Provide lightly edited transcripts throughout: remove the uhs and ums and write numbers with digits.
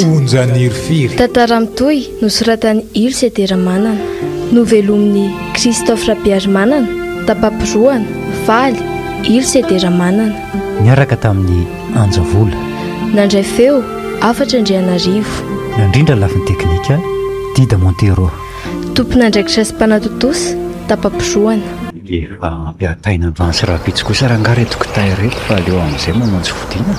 onjanyry tantara mitoy nosoratan'ny Ilse Deramanana, novelomin'ny Christophe Rabiazimanana, tapampiroana Valy Ilse Deramanana. Niaraka tamin'ny Anjavola. Nandray feo afatra Andrianarivo. Nandrindra lafiny teknika Dida Montero. Tompon'andraikitra sy mpanatotosa tapampiroana. Efa ampiataina androany sy rapitsy kosa rangaha retoko tay reto fa aleo amin'izay mamonjy fodiana.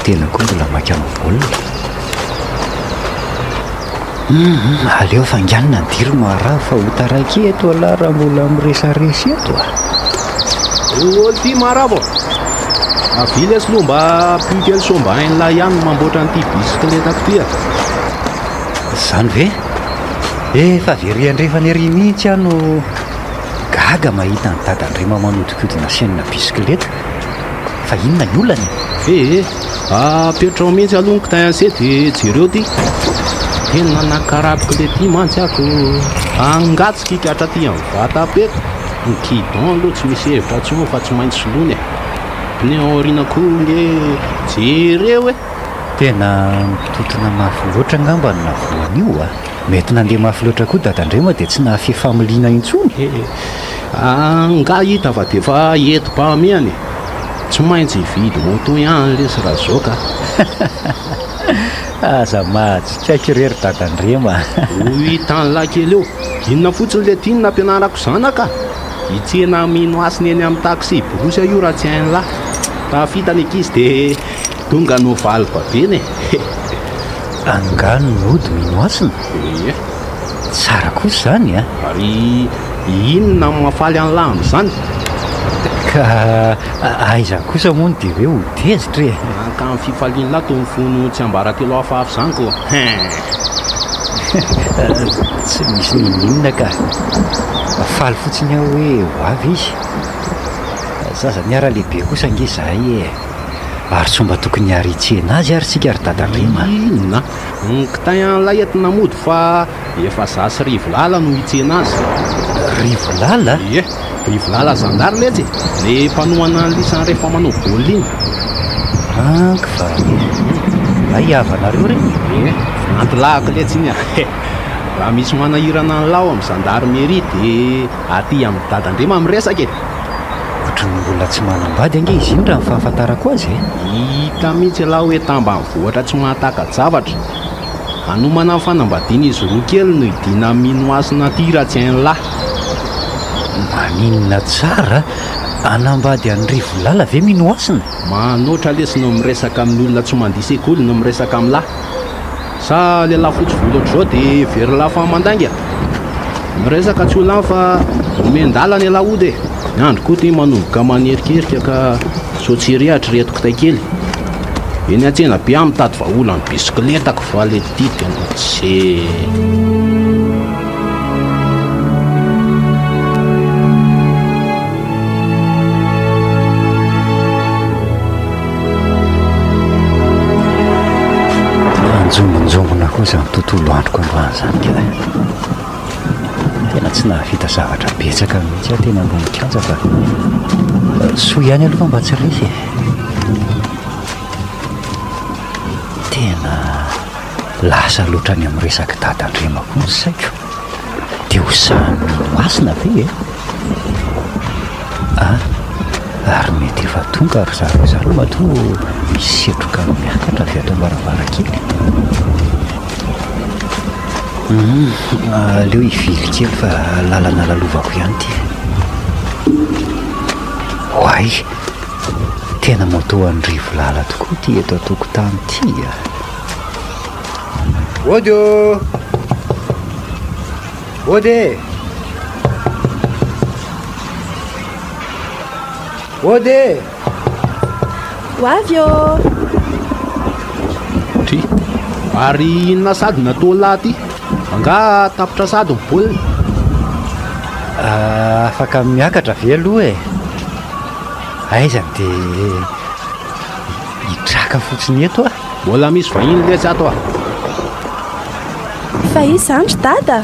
Tena koa mbola maika amin'ny baolina. Aleo fanganina ny diro maharaha fa hotaraiky eto ala raha mbola miresaresy eto a. Olo ty maravo avily asy lomba pikely somba hain'lahy ihany mamboatra an'ity bisikletako ty a. Zany ve? Efa very andrefany ery mihitsy aho no gaga mahita ny dadandrema manodikodina senina bisikleta. Fa inona ny olany? Petrao mihitsy aloniko tay anse dia jereo ty tena nakarabiko le ty mantsy ako angatsika ikatra ty amin'ny vatapeko ny kidon aloha tsy misy hevitra tsoa fa tsy maintsy solony pneu aoriana koa nge jereo tena mitotona mafy loatra angamba ny navoan'io a. Mety nandeha mafy loatra koa dadandrema dia tsy nahafefamiliana intsony. Nga hita fa dia fa ento-pahamiany tsy maintsy vidy moto ihany lesy raha zao ka. Aza matsy kaiky rery dadandrema. Hitany lahy kely eo inona fotsiny le tiany nampianarako zanaka hitsena mino asiny eny amin'ny taxi borosy io raha tsy hain'lahy tafitany ankizy dia tonga no valiko abeny angano nody mino asina. Tsara kosa zany a. Ary inona mafaly an'lahy amin'izany ka aiza kosa moa ny dia hoe hodezitra e. Ka amin'ny fifalian'lahy toy ny fono tsy ambaratelo hafahafa zany ko tsy misy ninona ka faly fotsiny aho hoe ho avy izy. Zaza niara-lehibe kosa nge zahay ary tsomba tokony haritsena azy ary tsika ary dadandrema. Inona nkitay an'ilay entina mody fa efa zasy rivolala no hitsena azy. Rivolala? Rivolala zandary letsy le mpanohana ny lisany rehefa manao baolina iny. Anky fa aiavanareo reny. Antolahako letsy iny raha misy manahirana ny lao amin'ny zandary mairie dia aty amin'ny dadandrema miresaka ohatrany mbola tsy manambady ange izy iny raha ny fahafantarako azy hita mihitsy laha hoe tambanivohitra tsy mahataka zavatra hanomana ny fanambadiana izy roa kely no hidiana mino asina ty raha tsy hain'lahy. Maninona tsara anambady an'ny rivolala ve mino asina? Manoatra lesy no miresaka amin'ny olona tsy mandia sekoly no miresaka amin'ny lahy sa lehilahy fotsy volo ohatr'izao dia very lahy fa mandanga miresaka tsy olany fa omendala ny laody ny andro koa ty manomboka manerikерika ka so tsy rehatra retiko tay kely eny an-tsena be mitady vahola ny bisikletako fa le tiaka no tsy jongonjongona koa izany tontolo androko androany zany ka tena tsy nahavita zavatra betsaka mihitsy aho tena ambonikanja fa soa ihany aloha mba tsy resy tena lasa loatra ny amin'ny resaka dadandrema koa ny saiko dia ho sahany masina ve ary mety efa tonga ary zareo zany matoa misy setroka miakatra avy ato ambaravarakely aleo ivily kely fa lalana lalovako ihany ty hoay tena matoa ny rivolala tokoa ty eto atokotany ty Odio Ode Ode Wavyo ty ary inona sady natao lahy ty anga tapitra sady mibolina afaka miakatra ve aloha aizany dia hitraka fotsiny eto mbola misy vahiny lesy ato fa izy zandry dada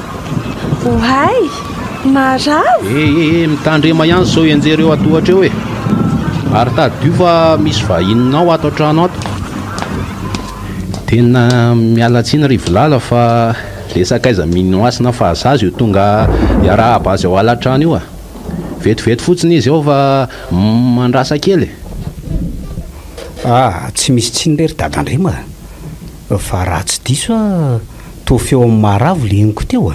ohay maravo mitandrema ihany zao enjereo atohatra eo ary tady io fa misy vahininao ato an-trano ato tena mialatsiny rivolala fa resakaiza minoasina fa azazy io tonga iarahaba azy ao alatrany io a vetivety fotsiny izy ao fa mandrasa kely tsy misy tsiny rery dadandrema fa raha tsy diso a to feo amin'ny maravo le iniko teo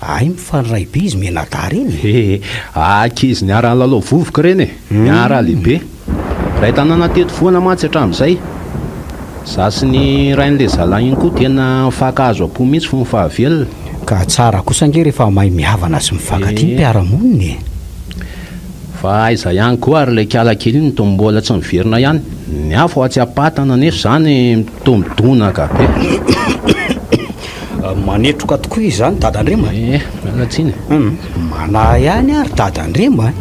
ay mifandray be izy menata reny akizy niara lalao vovoka reny miara lehibe raha tanàna teto foana matsy hatramin'izay zasy ny rain'le zala iny koa tena mifakahazo am-po mihitsy fo mifahavelona ka tsara kosa nge rehefa mahay mihavana sy mifankaty ny mpiaramoniny fa aiza ihany koa ary le kialakely iny tombola tsy miverina ihany ny afo atsy apatana nefa zany mitombidonaka be manetroka tokoa izy zany dadandrema mialatsiny mana ihany ary dadandrema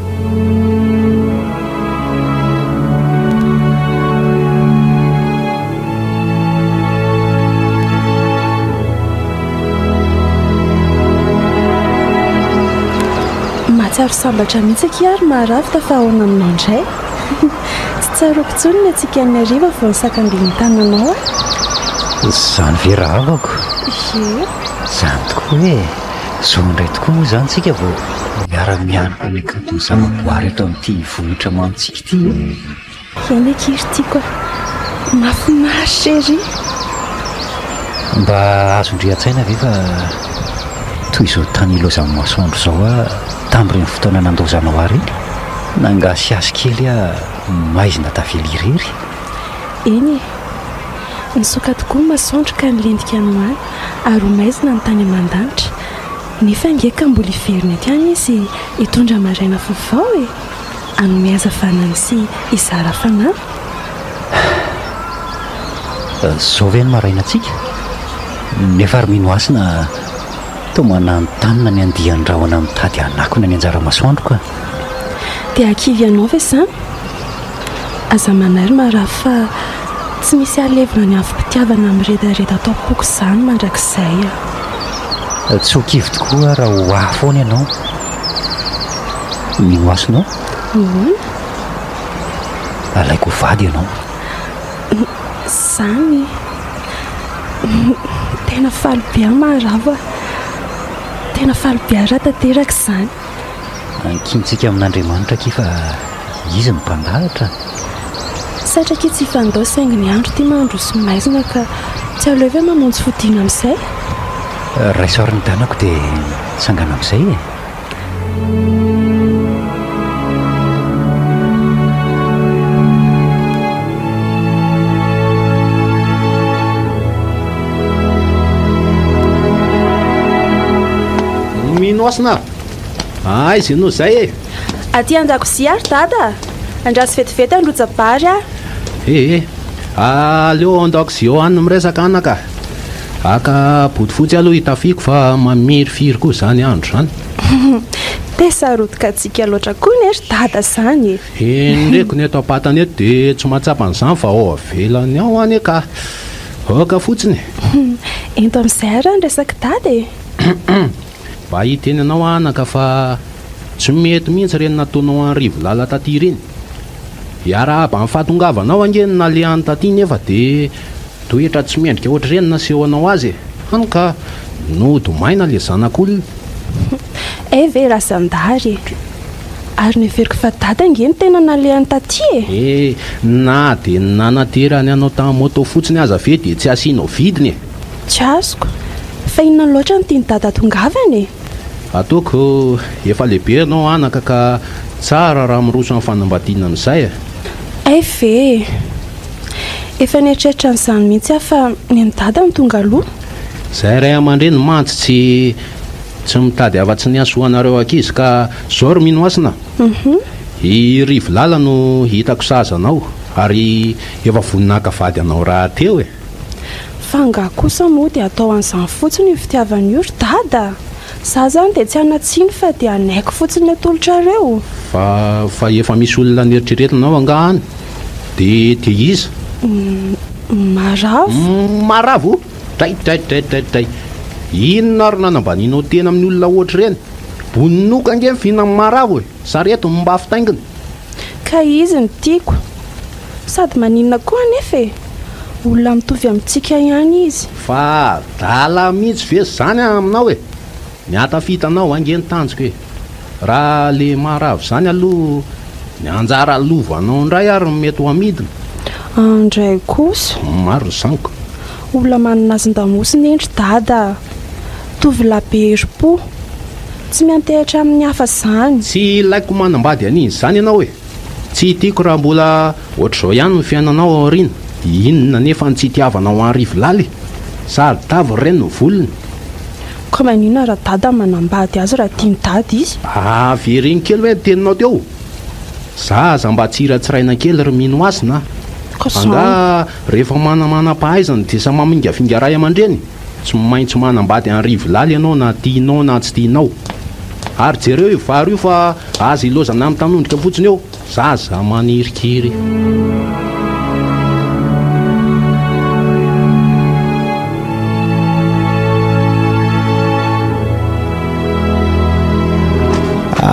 mahatsiaro sambatra mihitsy akiary maharafy tafahoana aminao indray tsy tsaroko tsony atsika ny ariva vao nisakambiny tananao zany veravako zany tokoa hoe zao indray tokoa moa zany tsika vao miara-mianiko ny kato zavaboary eto amin'ity vohitra mamitsika ity eny akiry tiako mahafinaritra ery mba azondre-tsaina ve fa toy izao tany ilozan'ny masoandro zao a tam'ireny fotoana nandozanao ary nangasy azy kely a maizina tavely irery eny nisoka tokoa masoandro ka nilendika anoany ary ho maizina ny tany aman-danitra nefa ngeka mbola iveriny ety any izy hitondra maraina vaovao anome azavanany sy izara fanahy zao ve ny maraina antsika nefa ary minoasina to mananotanina ny andihan-drahona mitady anakona ny anjara masoandro ka dia akivy anao ve zany aza manary maraha fa tsy misy alevina ny avy-pitiavana miredareda atao poko izany mandrakizay tsy ho kivy tokoa raha ho afoana ianao minoasinao alaiko vady ianao zany tena faly-be a maravo tena faly-be araha tanteraka izany ankintsika amin'Andriamanitra ki fa izy ny mpandahatra satraki tsy fandao saingy ny andro ty mandro sy maizina ka tsy aleo ve mamonjy fodina amin'izay raisoary ny tanako dia sangana amin'izay minoasina ay izy no zay aty an-dakozia ary dada andrasy vetivety androjabary aleo an-dakozia eo any miresaka anaka aka botifotsy aloha hitafiko fa mamirifiry koa zany andro zany te sarotika atsika loatra koa nery dada zany ndraiky ny eto apatany eto dia tsy matsapan'izany fa ao avelany ao any ka oka fotsiny ento amin'izay ara ny resaka dada mba hiteny anao anaka fa tsy mety mihitsy reny nataonao an'rivo lala taty reny iarahaba amin'ny fahatongavanao angeny na le any taty nefa dia toetra tsy mendrika ohatry reny nasehoanao azy hany ka nodomaina le zanak'olona ve raha zandary ary neveriko fa dada angeny tena naleany taty na dia nanaterany anao tamin'ny moto fotsiny aza ve dia tsy asianao vidiny tsy azoko fa inona loatra ny tiany dada tongavany ataoko efa lehibe anao anaka ka tsara raha miroso amin'ny fanambadiana amin'izay ve efa nieritreritra n'izany mihitsy aho fa ny any dada ny tonga aloha izay ray aman-dreny mantsy tsy mitady afa-tsy ny asoanareo ankizy ka zao ry minoasina irivo lala no hitako sazanao ary efa voninahaka vady anao raha teo fa nga kosa moa dia atao an'izany fotsiny ny fitiavany io ry dada za zany dia tsy anatsiny fa dia anaiko fotsiny atolotrareo fa efa misy olona nieritreretinao angahany dia iza maravo draydraydraydraydray inona ary nanambaninao tena amin'ny olona ohatry reny boninoka ange mifihinany maravo sareto mba fitaingina ka izy ny tiako sady maninona koa anefa olona mitovy amintsika ihany izy. fa dala mihitsy vezy zany aminao e miatafitanao angeny tanjoko hoe raha le maravo zany aloha ny anjara lovanao indray ary mety ho amidina andray kosa maro zaniko olona manonazon-damosiny endry dada tovolabe ero-po tsy miantehitra amin'ny hafa zany. tsy ilaiko manambady an'izy zany ianao hoe tsy tiako raha mbola ohatr'izao ihany ny fiainanao aoriana inona nefa tsy itiavanao anrivo laly sary tavo reny no volony ka manina raha dada manambady azy raha tia mitady izy veriny kely hoe teninao teo zaza mba tsy iratsiraina kely ry mino asina anga rehefa manamana-pahaizany dia sa mamingafinga ray aman-dreny tsy maintsy manambady anrivo laly ianao na tianao na tsy tianao ary jereo io varo io fa aza ilozana amin'ny tanondrika fotsiny eo zaza manirikiry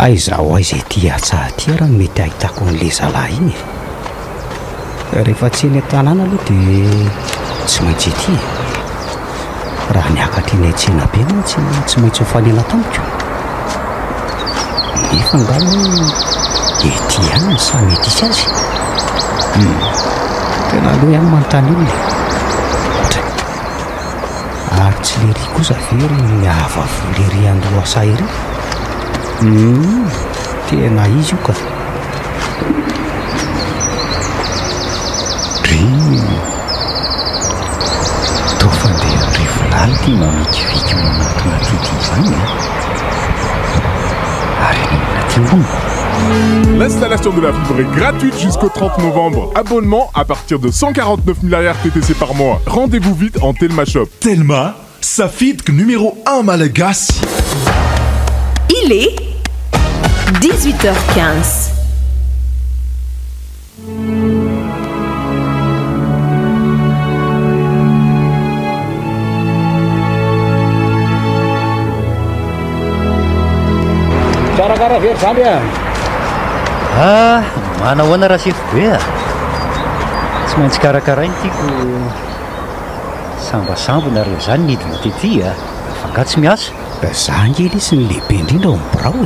aizaho aizay ty atsahaty raha mety ahitako an'le zalahy iny rehefa tsy eny an-tanàna aloha dia tsy maintsy ity raha niakatra eny an-tsena be moa tsy maintsy mifanena tamiko nefa angano ety ihany ny sa mety isy azy tena aloha ihany manontany olona ary tsy lery kosa very ny ahavavolay ry andro asa ery tena izy io ka to fandeha rivolany ty mamikiviky manatona tity zany ary naty mbony. L'installation de la fibre est gratuite jusqu'au 30 novembre. Abonnement à partir de 149 000 ARTTC par mois. Rendez-vous vite en Telma Shop. Telma, sa fibre numéro 1 malagasy. Il est 18h15. Karakara very zany manahoana raha sefobe tsy maintsy karakarainy tiako sambasambonareo zany nidina tety afangatsy miasa zany ely sy ny lehibe indrindra ao mibirao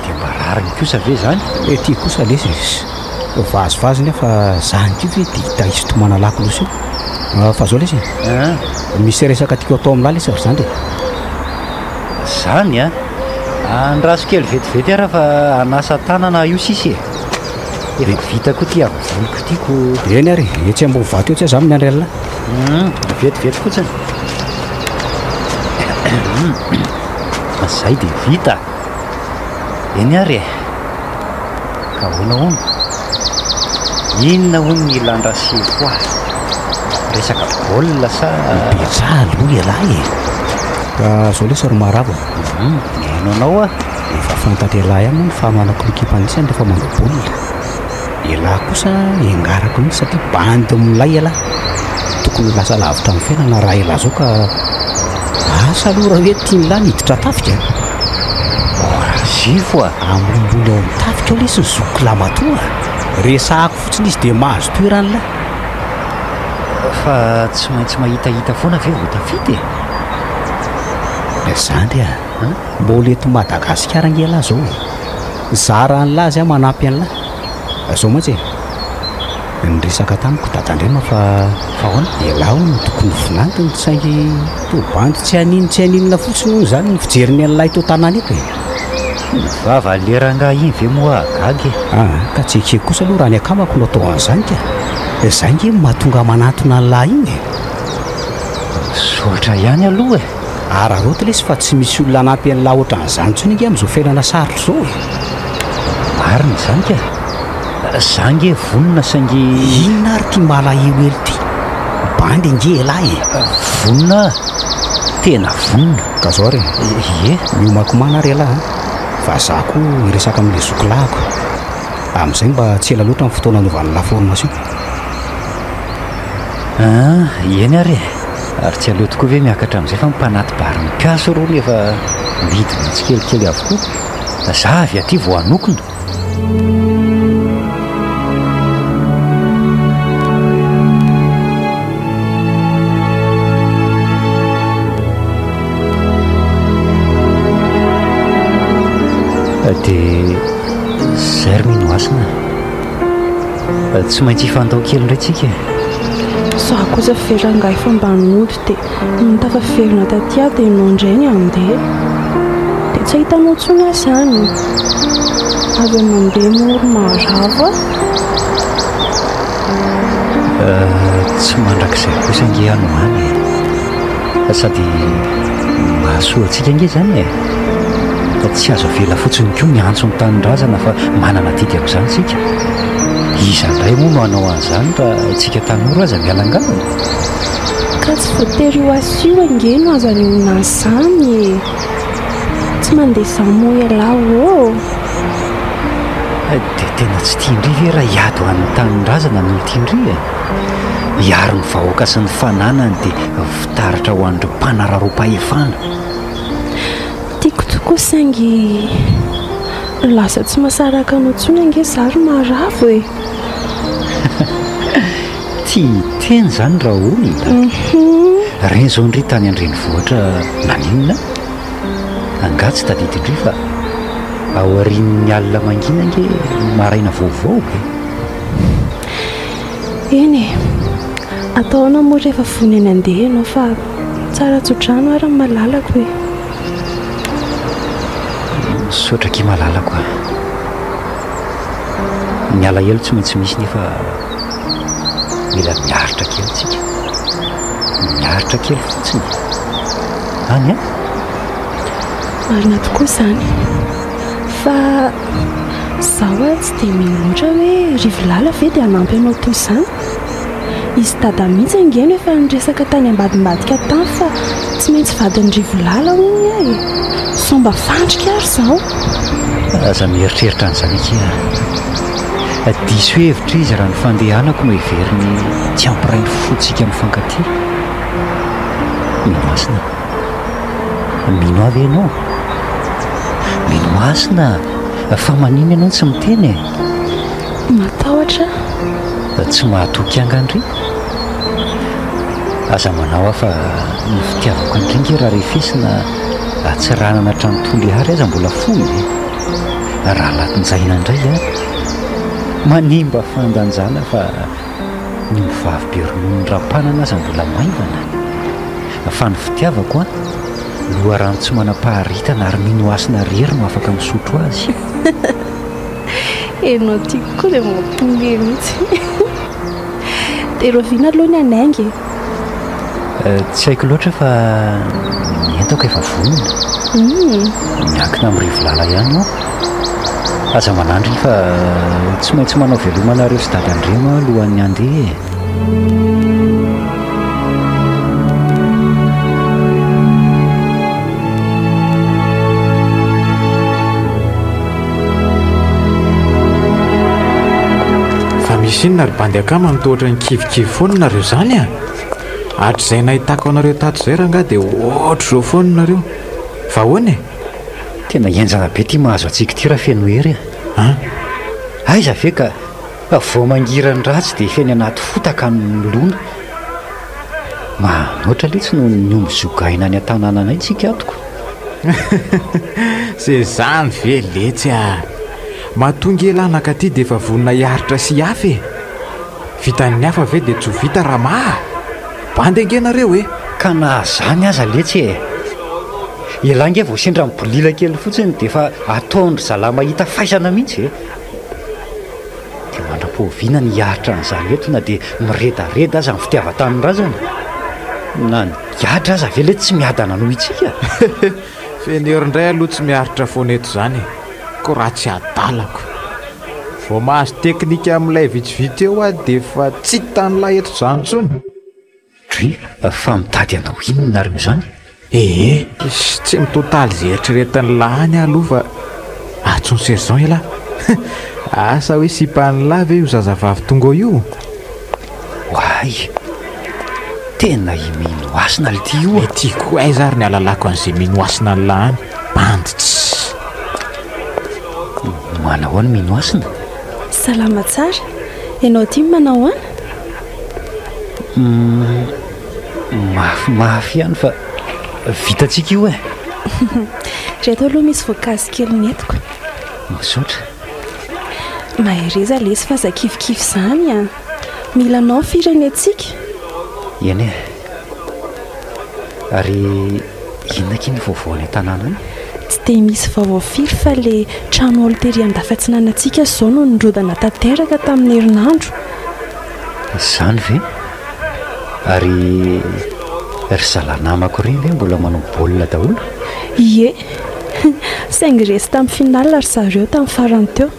dia mba rariny kosa ve zany ety kosa lesa izy vazovazy nefa zany ko ve dia hita isotomana lako losa io fa zao lesa misy resaka tiako atao amin'ny lalesa ry zany zany andraso kely vetivety raha fa anasa tanana io sisy efa vita koa ty avazaniko tiako eny ary etsy ambony vato eo tsy zany miandry alina vetivety fotsiny zay dia vita eny ary ka honahono inona hono ny ilandraseko resaka baolina sa betra aloha alahy ka zao lesa ry maravo enonao efa fantatry lahy ihany ny famanako mikipanisany rehefa manao baolina elahy kosa engarako mihitsy satria bandy milay elahy tokony lasa lavitra amin'ny fiainana raha elahy zao ka asa aloha raha hoe tia nylahy niditra tafika zifo ambombony ao amin'ny tafika ao lesy ny zokolama-toa resahako fotsiny izy dia mahazo toeran'lahy fa tsy maintsy mahitahita foana ve vao tafity zany mbola eto Madagasikara ngelahy zao zara an'lahy zay manampy an'lahy zao mantsy ny resaka tamiko dadandrema fa hoana elahy no tokony vinantiny saingy tobandy tsy aninona fotsiny hono zany ny fijeriny an'lahy teo tanàna eto vava leranga iny ve moa gagy ka tsy ekeko kosa aloha raha ny akamako no atao an'izany ka zay nge mahatonga manatona an'lahy iny sotra ihany aloha raha roty lesy fa tsy misy olona anampy an'lahy ohatra n'izany tsony nge amin'izao fiainana sarotro zao marina zany ka za nge vonona saingy inona ary ty malaheloelo ty bandy nge elahy vonona tena vonona ka zao re miomakomana ary elahy fa za ko iresaka amin'le zokolahako amin'izay mba tsy ela loatra amin'ny fotoana anaovan'ny laformation eny ary ary tsy aleo tokoa ve miakatra amin'izay fa mipanaty bary mikaso ro nefa midina tsy kelikely avokoa za avy aty vao anokona dia zay ry minoasina tsy maintsy hifantao kely ndraytsika Zaho kosa ferangahy fa mban'olo dia nitafaferina taty aho dia ianao indray ny andeha dia tsy ahitanao tsony asany avy mandeha moro maravo tsy mandrakizay kosa nge anoany sady mahasoa antsika nge zany tsy azo avela fotsiny koa miantso ny tanindrazana fa manana didy amin'izany tsika iza indray moa no hanao an'izany raha tsika tanora aza mialanganana ka tsy voatery ho asio ange no azo aneona izany tsy mandeha zamo ialao dia tena tsy tiandry ve raha hiady ho an'ny tanindrazana no tiandry hiaro ny vahoaka sy ny fananany dia fitaratra ho an'ireo mpanararom-pahefana tiako tokoa saingy lasa tsy mahasaraka anao tsony ange zary maravo tia teny zany raha olona reny zao ndry tany andrenivohitra naninona angatsy tadidindry fa ao arin'ny alina mangina nge maraina vaovao eny ataona moa rehefa vony any andeha ianao fa tsara tsodrano ary malalako sotraky malalako miala elo tsy maintsy misy nefa mila miaritra kely tsika miaritra kely fotsiny any marina tokoa izany fa zaho tsy dia minoatra hoe rivolala ve dia hanampy anao toy izany izy dada mihitsy angeno efa niresaka tany ambadimbadika tany fa tsy maintsy vadin'ny rivolala hoy somba fandrika ary zaho aza mieritreritra an'izany akia diso hevitra izy raha ny fandehanako no heveriny tsy ampiray fotsika mifankaty minoasina mino avy ianao minoasina fa maniny ianao tsy miteny matahotra tsy mahatoky angandry aza manao aho fa ny fitiavako andringy raha refesina tsy ranana tranotoly ary aza mbola foy raha latinjaina indray manimba fandanjana fa ny mivavy be ronono ny rampanana aza mbola maivana fa ny fitiavako loharano tsy manam-paharitana ary minoasina rery no afaka misotro azy enao tiako koa le mamponge mihitsy dia rovina aloha ny anaingy tsy haiko loatra fa mientako efa vonina miankina amin'ny rivolala ihany ao aza manandry fa tsy maintsy manao velomanareo sy dady andremo alohan'ny andeha fa misy inona ry bandy akama mitohatra ny kivikivy foana nareo zany hatr' izay nahitako anareo tato izay raha nga dia ohatr' izao foana nareo fa hoany tena enjana be ty mahazo atsika ty raha feno hery aiza ve ka vao mangirany ratsy dia feny anaty fotaka ny milona manoatra letsy no nyombozogaina any an-tanànanay tsika atoko zay zany ve letsy mahatonga elanaka aty dia efa vonina hiaritra sy hafy vitan'ny hafa ve dia tsy ho vita raha maha bandy angenareo ka na zany aza letsy elange vao sendra mibolila kely fotsiny dia efa ataondry zalahy mahita faisana mihitsy dia mandra-poviana ny hiaritra n'izany eto na dia miredareda aza ny fitiava-taninrazana na ny giadra aza ve lety tsy miadana noho itsika feneorindray aloha tsy miaritra foana eto izany ko raha tsy adalako vao mahazo teknika amin'ilay vitsivitsy eo dia efa tsy tanylahy eto izany tsony dry fa mitady anao inona reo izany tsy mitotaly zay eritreretany lahany aloha fa atsony saison elahy asa hoe sipahany lahy ve io zazavavy tonga eo io hoay tena minoasina le ty io tiako aiza ary ny alalako an'izay minoasina ny lahany banditsy manao any minoasina salama tsara ianao ty manao any mafy ihany fa vitatsika io reto aloha misy voankazo kely ny entiko misaotra mahireza lesy fa zakivikivy izany a milanao firenetsika eny e ary inona ny vaovao ny tanàna any tsy dia misy vaovao firy fa le trano oltery andafatsinanantsika zao no nirodana tanteraka tamin'ny herinandro izany ve ary ry zalanamako ireny ve mbola manao baolina daholo ie saingy resy tamin'ny finala ry zareo tamin'ny farany teo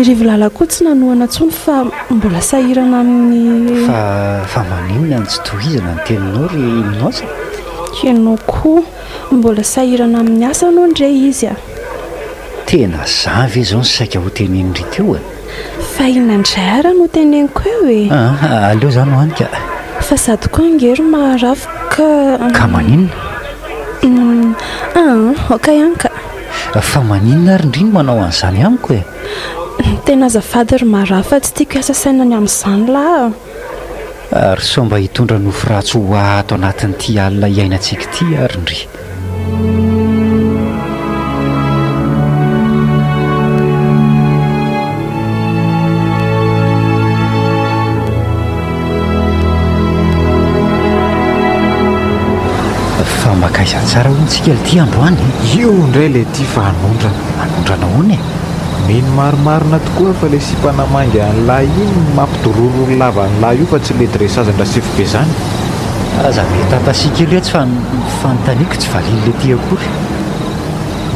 irivolala koa tsy nanohana ntsony fa mbola sahirana amin'ny fa maninona ny tsy tohizana ny teninao ry minaosa kenao koa mbola sahirana amin'ny asa no ndre izy a tena zavy zao ny saika ho tenenindry teo e fa inandray ara no teneniko eo e aleo zany hoanika fa sady koa angery maharafo ka maninona oka ihany ka fa maninona ary indriny manao an'izany amiko e tena azafady ry maharafo fa tsy tiako asa sainany amin'izany laha ary sao mba hitondra nofo ratsy ho ato anatin'ity alina iainantsika ity ary ndry fa makaiza tsara hoantsika ity androany io indray le ty fa anondrana hoany e mino marimarina tokoa fa le sipanamangy an'lahy iny mampidororo lava an'lahy io fa tsy le dresazandra sify be zany aza metapasika letsy fa fanontaniako tsy valiny le ty akory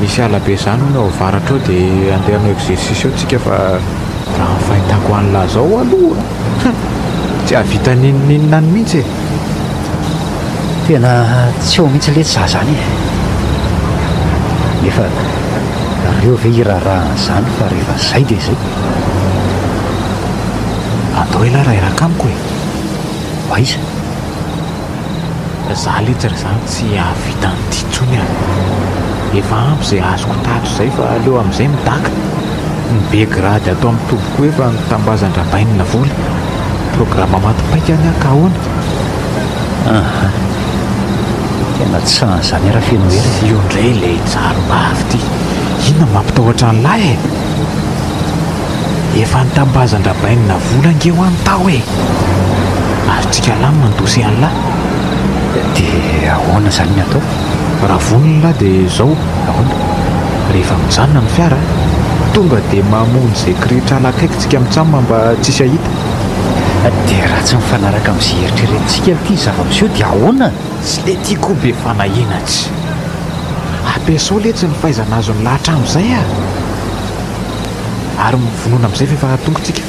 misy alabe zany no avaratra ao dia andehanao exercice eo tsika fa raha fahitako an'lahy zao aloha tsy havita ninoninona ny mihitsy e tena tsy eo mihitsy letsy za zany e nefa reo ve irarahan'izany fa rehefa zay dia zay atao ela raha iraka amiko e aiza za letsy ry zany tsy ahavita nyity ntsony a efa ampy zay azoko tato zay fa aleo amin'izay midaka be grady atao amin'ny toboko efa nitambazan-drabainina vola programa matipaika any akahoana tena tsy san'izany raha feno ery io indray le tsarom-bavy ty inona mampitahotra an'lahy e efa nitambazan-drabainina vola angeo any tao e azotsika lamy mandosy an'lahy dia ahoana zany ny atao raha vonona dia zao ahoana rehefa mijanona ny fiara tonga dia mamony izay kirihitra alakaikytsika mitsamma mba tsisy ahita dia raha tsy mifanaraka amin'izay eritreretintsika ity zava-miseho dia ahoana tsy le tiako be fanahianatsy ampiasao letsy ny fahaizana azo ny lahatra amin'izay a ary mivonoana amin'izay fa efa tongotsika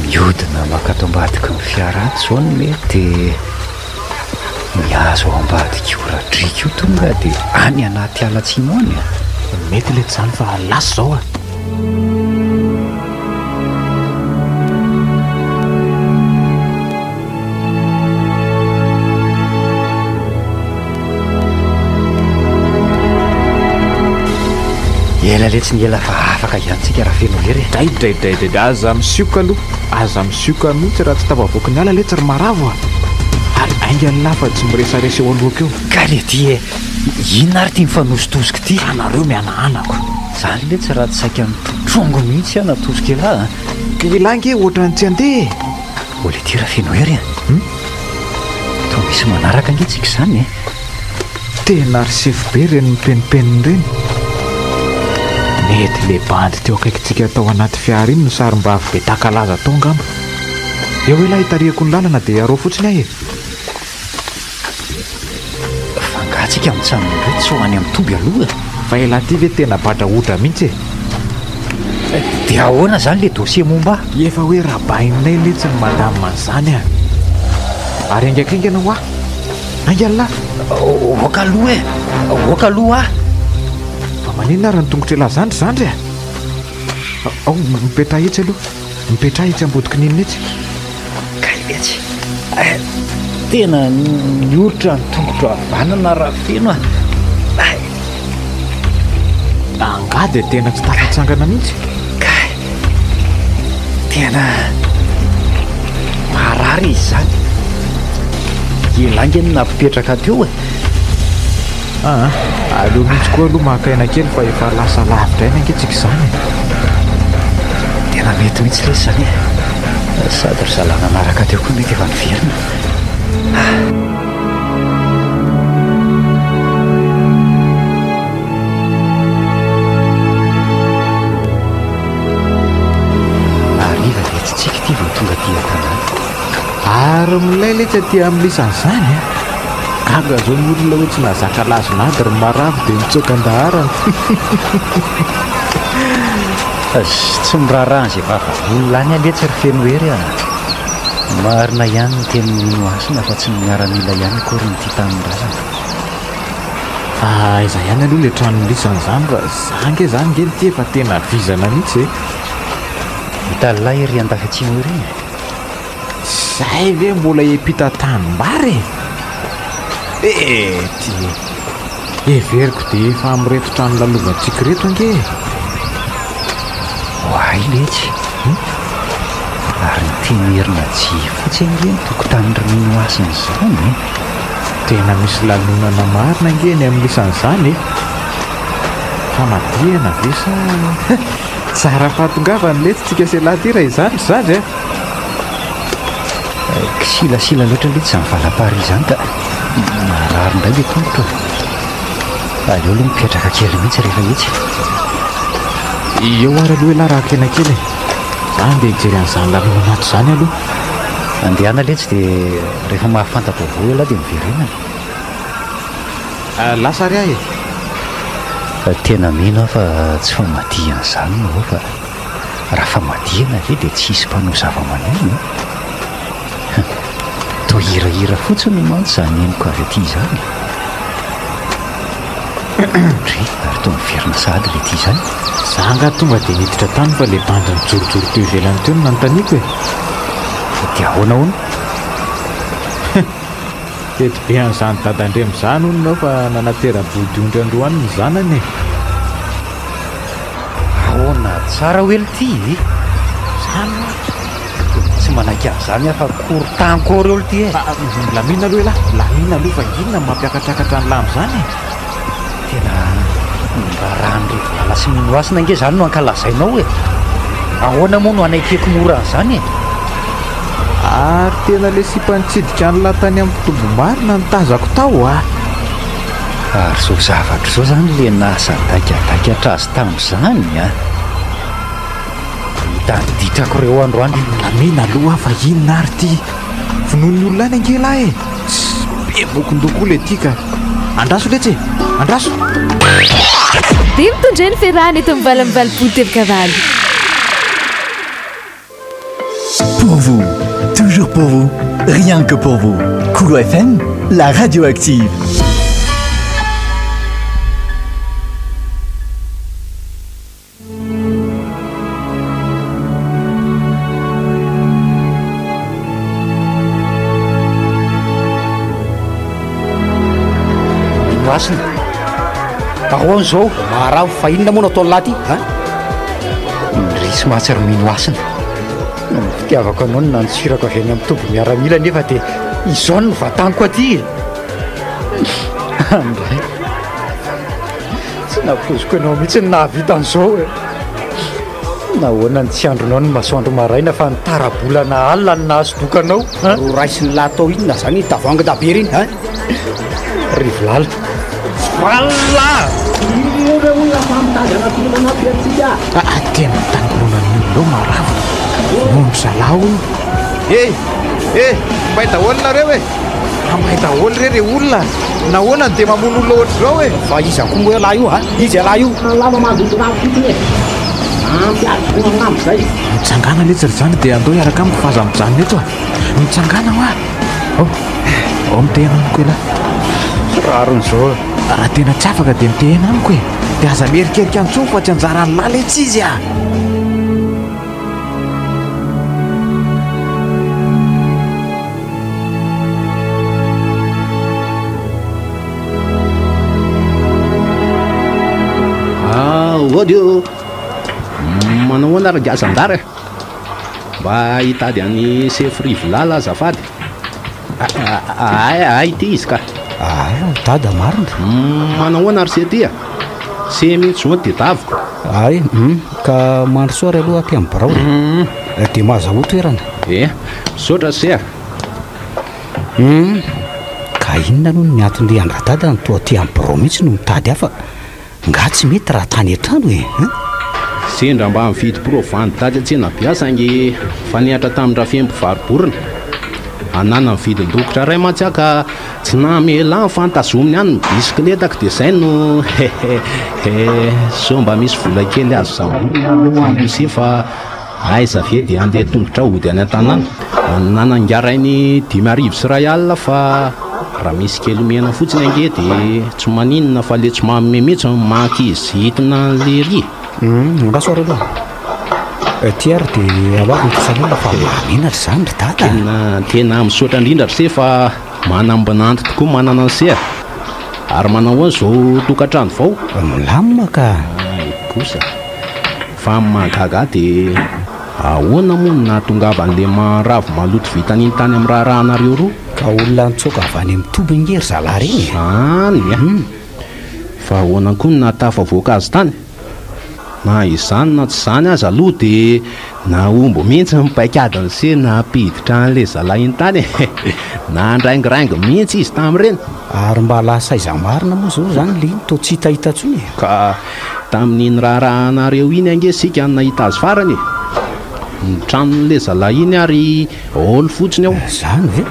miodina makato ambadika ny fiara ato zao ny mety miazo ao ambadika io radrika io tonga dia any anaty alatsimo any mety letsy zany fa lasy zao a ela letsy ny ela fa afaka iantsika raha feno lery draidraidraidra aza misioka aloha aza misioka mihitsy raha tsy tavavoaka ny ala letsy ry maravo a ary ainga ny lafa tsy miresaresa eo alohaka eo ka le ty e inona ary ty mifanositosika ity anareo mianaanako zany letsy raha tsy saika mitotrongo mihitsy a natosika elahy kilangy e ohatrany tsy andeha o le ty raha feno ery a to misy manaraka angetsika izany e tena ry sefy be reny mipenipeniny reny mety le bandy teo akaikitsika atao anaty fiara iny no sarim-bavy be takalaza tao ngamba eo elahy hitarihako ny lalana dia arao fotsiny ahy e fangatsika mitsanon'ireo tsy ho any amin'ny toby aloha fa elahy ty ve tena batra odra mihitsy e dia ahoana zany le dossier momba efa hoe rabainay letsy ny mandamy man'izany a ary aingaikaingana ho ah aingan'lahy oaka aloha e oaka aloha ah maninona ary ny tongotra elazandry zandry a ao mipetra hitsy aloha mipetra hitsy ambodiko ninona etsy kailetsy tena nioritra ny tongotra avanana raha feno a anga dia tena tsy tafatsangana mihitsy ka tena marary izy zany elangany nampipetraka teo e aleo mihitsy koa aloha makaina kely fa efa lasa lavitra aina ankehtsika izany. Tena mety mihitsy le izany sady ry zalana naraka teo koa mety efa niverina. Ariva dia tsy tsika ity vao tonga ty an-tanàna. Ary milay le tsy aty amin'lisan'izany gaga zao ny olona hoe tsy nahazaka lazo nady ry maravo dia mitsokan-daharana. Tsy miraharaha izay vava olona any aleha ry feno hery marina ihany ny teny minoasina fa tsy miara-mila ihany akory ny ty tanin-drazana. Fa iza ihany aloha le tranon'lisan'izany fa zange zany nge ty efa tena vizana mihitsy hitalay ery an-dafatsiano ery zay ve mbola epita tanimbary ty everiko dia efa amireto trano lalovantsika reto ange hoay letsy ary ny temerina tsy fotsy ange ny tokotanin-ry minoasina izany tena misy lalonana marina ange ny amin'lisan'izany fa madihana ve sa tsara fahatongavany letsytsika selaty raha izany zany kisilasila loatra letsy izany valapary izany ka marary indray le tongotra aleo aloha mipetraka kely mihitsy rehefa etsy eo ary aloha elarakena kely zany dia hijery an'izany lalona anato izany aloha andehana letsy dia rehefa mahafantako avao ela dia miverenana lasa ry ahy tena mino aho fa tsy fa madihana izany no fa raha fa madihana ve dia tsy hisy mpanao zava-maneno to hirahira fotsiny mantsy izany eniko avy aty izany ary to miverina sady le ty izany zanga tonga dia niditra tany fa le bandy nijorojoro teo ivelany teo no nanontaniako dia ahoana hono tety be an'izany dadandremizany hono nao fa nanatera-body ondry androany ny zanany ahoana tsara hoely ty zany tsy manaiky avy izany afa korytankory olo ty lamina aloha lamina aloha fa inona mampiakatrakatra ny lamy zany tena mba rahan'reto lala sy minoasina ange zany no ankalazainao ahoana moa no anaikeko mora an'izany ary tena le sipanitsidika anyla tany amin'ny pitombo marina ny tazako tao ary zao zavatra zao zany le nasadakadakatra azy tamin'izany hitaditrako reo androany lamina aloha fa inona ary ty finoan'ny olona any angela be bokondoko le ty ka andraso letsy andraso dia mitondreny ferahany eto mivalamivalipolo tevokavaly. Pour vous, toujours pour vous, rien que pour vous. Koulou FM, la radio active. Minoasina ahoana zao maravo fa inona moa no ataony lahy ty ndrisy mahatsy ry minoasina fitiavako anao no nantsirako avy any amin'ny tombo miaramila nefa dia izao no vataniko aty andray tsy napoziko anao mihitsy ny nahavita an'izao nahoana ny tsy andronao ny masoandro maraina fa nitarabolana alina ny nahazodokanao ro raisy ny lahy tao inona zany tavoangy dabe reny rivolala vala tena mitangorona ny olona maravo nondry zalahy olo mahita olona reo mahita olo re olona nahoana dia mamono olona ohatry zao fa iza koa moa lahy io izy lahy io zay mitsangana letsy ry zany dia andao iaraka amiko faza mijanona eto mitsangana ao mitehana amiko elahy raron'izao raha tena tsy afaka dia mitehana amiko dia aza merikerika antsony fa tsy anjarany lahy letsy izy odio manao hoana ara-giazandara mba hitady any sefrivolala azafady ay ty izy ka dada marina manao ahoana ary se tya se mihitsy zao dia daviko ay ka mandrosoary aloha aty amin'ny barao dia mahazaho toerana misaotra se ka inona no miantony andradada ny toa aty amin'ny barao mihitsy no mitady afa nga tsy mety raha tany an-trano sendra mba mividy provandy tady an-tsena biasa nge fanehatra tamin'ny rafempo variborona anana mividin-dokotra ray matsy aka tsy namela ny fantazominy any bisikletako dia zay no so mba misy vola kely azo zavolonaloamisy fa aiza ve dia andeha tongotra ody any an-tanàna nanangarainy 5,000 sy ray alina fa raha misy kely mena fotsiny ange dia tsy maninona fa le tsy mamme mihitsy manky izy hitina le ry rasoary aloha ty ary dia aloha nytisan'olona fa maminatra zany ry dada tena misaotra indrindra ry se fa manambonanty tokoa manana an'se ary manao hoe zao tokantrano vao milamina ka kosa fa mahagaga dia ahoana moa no nahatongava an'le maravo maloto vitan'iny tany amin'ny raharahanario roa ka olona nitsoka avy any amin'ny toby ngery zalahy reny any fa ahoana koa no nahatafa voankazo tany na izany na tsy zany azy aloha dia naombo mihitsy mipaikadiny se napiditra an'le zalahy iny tany na andraingirangy mihitsy izy tamin'ireny ary mba lasa iza marina moa zao zany le iny to tsy hitahita tsony ka tamin'iny raharahanareo iny ange sika nahita azy farany ny tranon'le zalahy iny ary olo fotsiny ao zany ve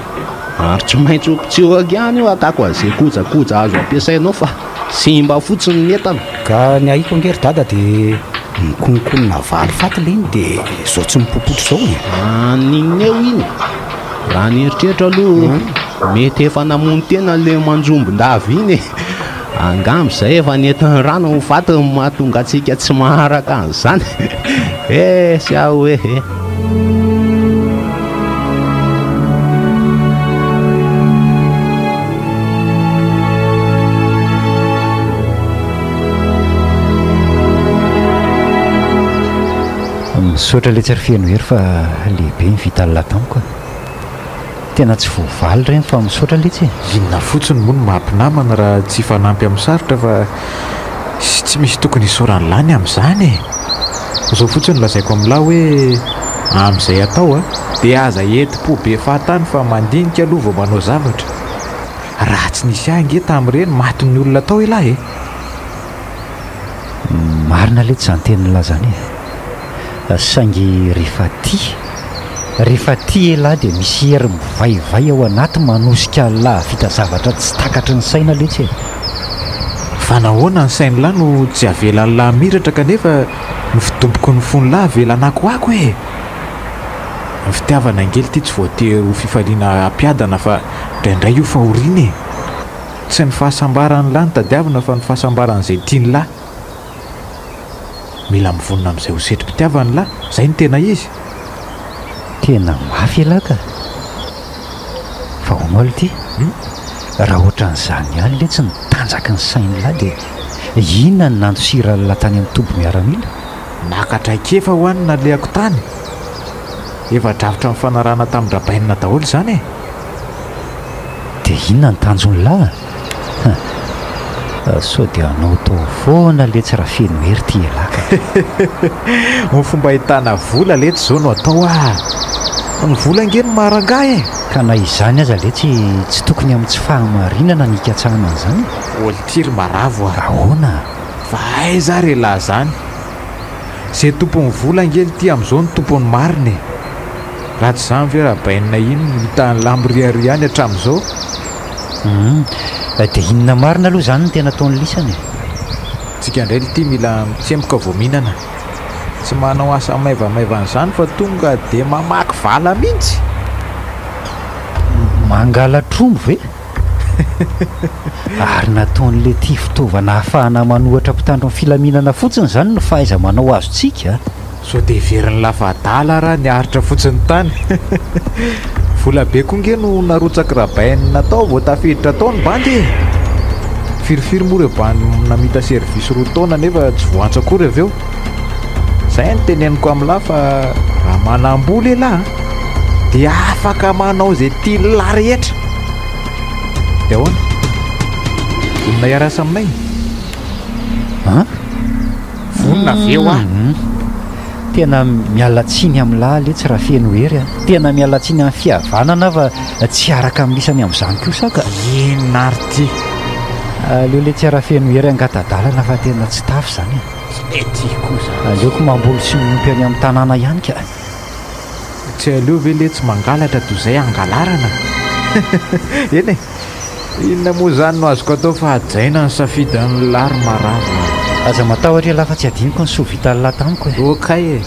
ary tsy maintsy opitsioaka ihany io atako azay kojakoja azo ampiasainao fa simba fotsiny ny entana ka ny ahiko angery dada dia mikononkonona valy faty le iny dia zao tsy mipopotro zao aniny eo iny raha nieritreritra aloha mety efa namony tena le manjombon-davy iny angamy zay efa nentin'ny rano faty mahatonga atsika tsy maharaka an'izany sy aho hoe misaotra le tsy ry feno hery fa lehibe mivita alina tamiko tena tsy voavaly reny fa misaotra letsy inona fotsiny moa no mahampinamana raha tsy fanampy amin'ny sarotra fa tsy misy tokony hisorany lany amin'izany zao fotsiny lazaiko amin'lahy hoe amin'izay atao dia aza enti-po be fahatany fa mandinika aloha vao manao zavatra raha tsy nisy ange tamin'ireny matin'ny olona tao ilahy marina letsy zany teny lazany saingy rehefa ty elahy dia misy hery mivaivay ao anaty manosika lahy vita zavatra tsy takatry ny saina letsy fa nahoana ny sainy lahy no tsy avelan'ny lahy miratra kanefa ny fitompoko ny fony lahy avelanako ny fitiavana angely ty tsy voatery ho fifaliana ampiadana fa indraindray io fahoriana tsy ny fahasambarany lahy ny tadiavina fa ny fahasambaran'izay tiany lahy mila mivonina amin'izay ho setrim-pitiavany lahy zay ny tena izy tena mafy elahy ka fa homaly ty raha ohatran'izany ihany le tsy nitanjaka ny sainy lahy dia inona ny nandosiralala tany amin'ny tombo miaramila nakatraikefa ho any nalehako tany efa dravitra ny fanarana tamin-drabainina daholo zany dia inona ny tanjony lahy so dia anao tao foana letsy raha feno hery ty elaka ny fomba hitana vola letsy zao no atao ny vola ngeny marangah ka na izany aza letsy tsy tokony amin'ny tsy fahamarinana ny ikatsahana an'izany olitiry maravo ahoana fa aiza re lahy zany zay tompony vola ngely ty amin'izao ny tompony mariny raha tsy zany ve raha bainina iny hitany lamboriary any hatramin'izao dia inona marina aloha zany ny tena ataony lisany tsika indray ty mila mitsemboka voaminana tsy manao asa maivamaivan'izany fa tonga dia mamaky vala mihitsy mangala trombo ve ary nataon'le ty fitaovana ahafahana manohatra mpitandro ny filaminana fotsiny zany no fahaiza manao azontsika so dia veriny lafadala raha niaritra fotsiny tany vola be koa nge no narotsaka rabainy natao vao tafiditra taony bandy firifiry moa reo bandy namita servisy roa taona nefa tsy voantsakory avy eo zay ny teneniko amin'lahy fa raha manam-bola elahy dia afaka manao zay tia lahy rehetra dia ahoana vonona iarasa aminay vonona veo tena mialatsiny amin'ny laly tsy raha feno hery tena mialatsiny amin'ny fihavanana fa tsy araka amin'nisany amin'izany kosaka inary ty aleo le tsy raha feno hery angatadalana fa tena tsy tafy zany ty kosa aleoko mamboly sy miompy any amin'ny tanàna ihany ka tsy aleo ve le tsy mangalatra toy izay angalarana eny inona moa zany no azoko atao fa ajaina ny safidy ny lary maravo aza matahotra lafa tsy adiniko ny sovita lahy tamiko okay e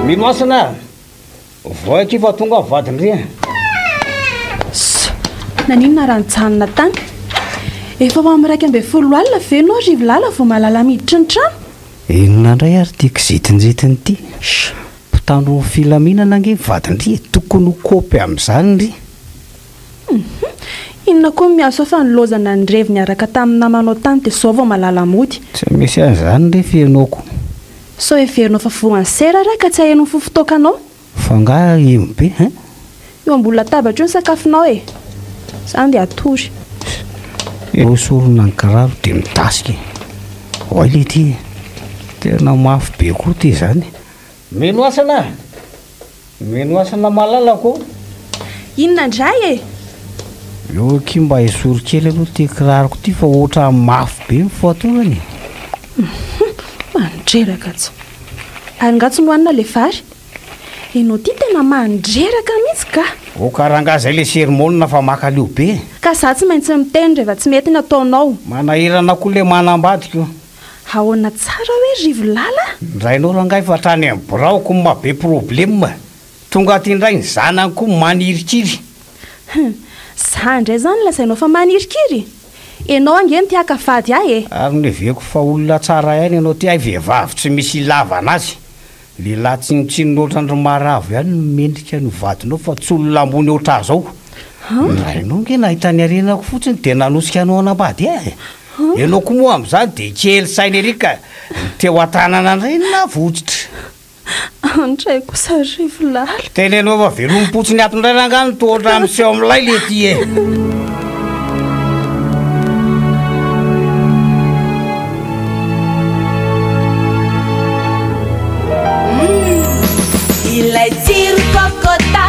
mino asana voaky fa tonga vadiny ry naninona raha-nitsanona tany efa mamiraika ambe folo alina venao rivo lala vao mahalala miditra ny trano inona indray ary tiako zitinjitiny ity mpitano filaminana ange vadiny ry tokony ho kopy amin'izany ry inona koa miaso fa nilozana ny revi ny araka tamin'ny namanao tany dia sao vao malala mody tsy misy an'izany ry fiainoko sao everinao fa voany sera ra ka tsy hahenao fofotokanao fa nga imo be eo ambola latabatra io ny sakafonao e izany dia atory osorona ny kararo dia midasika oay le ty tena mafy be koa ty zany mino asana malalako inona indray e eo ky mba hisoro kely aloha ty kiraroko ty fa ohatra mafy be mifoatonany mandreraka ts ary ngatsy nohanina le vary enao ty tena mandreraka mihitsy ka o karanga zay le sermonina fa makalio be ka za tsy maintsy miteny rehefa tsy mety ny ataonao manahirana koa le manambadiko ahoana tsara hoe rivo lala ndrainao rangay fa trany amin'ny braoko mabe problema tonga ty indray ny zanany koa manirikiry za indray zany lazainao fa manirikiry enao angeny ty akafady ahy e ary neveko fa olona tsara ihany ianao ty ahy vehivavy tsy misy ilavana azy lehilahy tsinotsininoatra andro maravo ihany mendrika ny vadinao fa tsy olona ambony oatra zao ndrainao nge nahitany arenako fotsiny dia nanosika anao anambady e ianao koa moa amin'izany dia kely sainy ery ka teo an-tanana indray na votsitra andray kosa rivo lala tena ianao fa velompotsiny atondray rangany tohatra amin'seho amin'ilay le ty e ilay tsiro kokota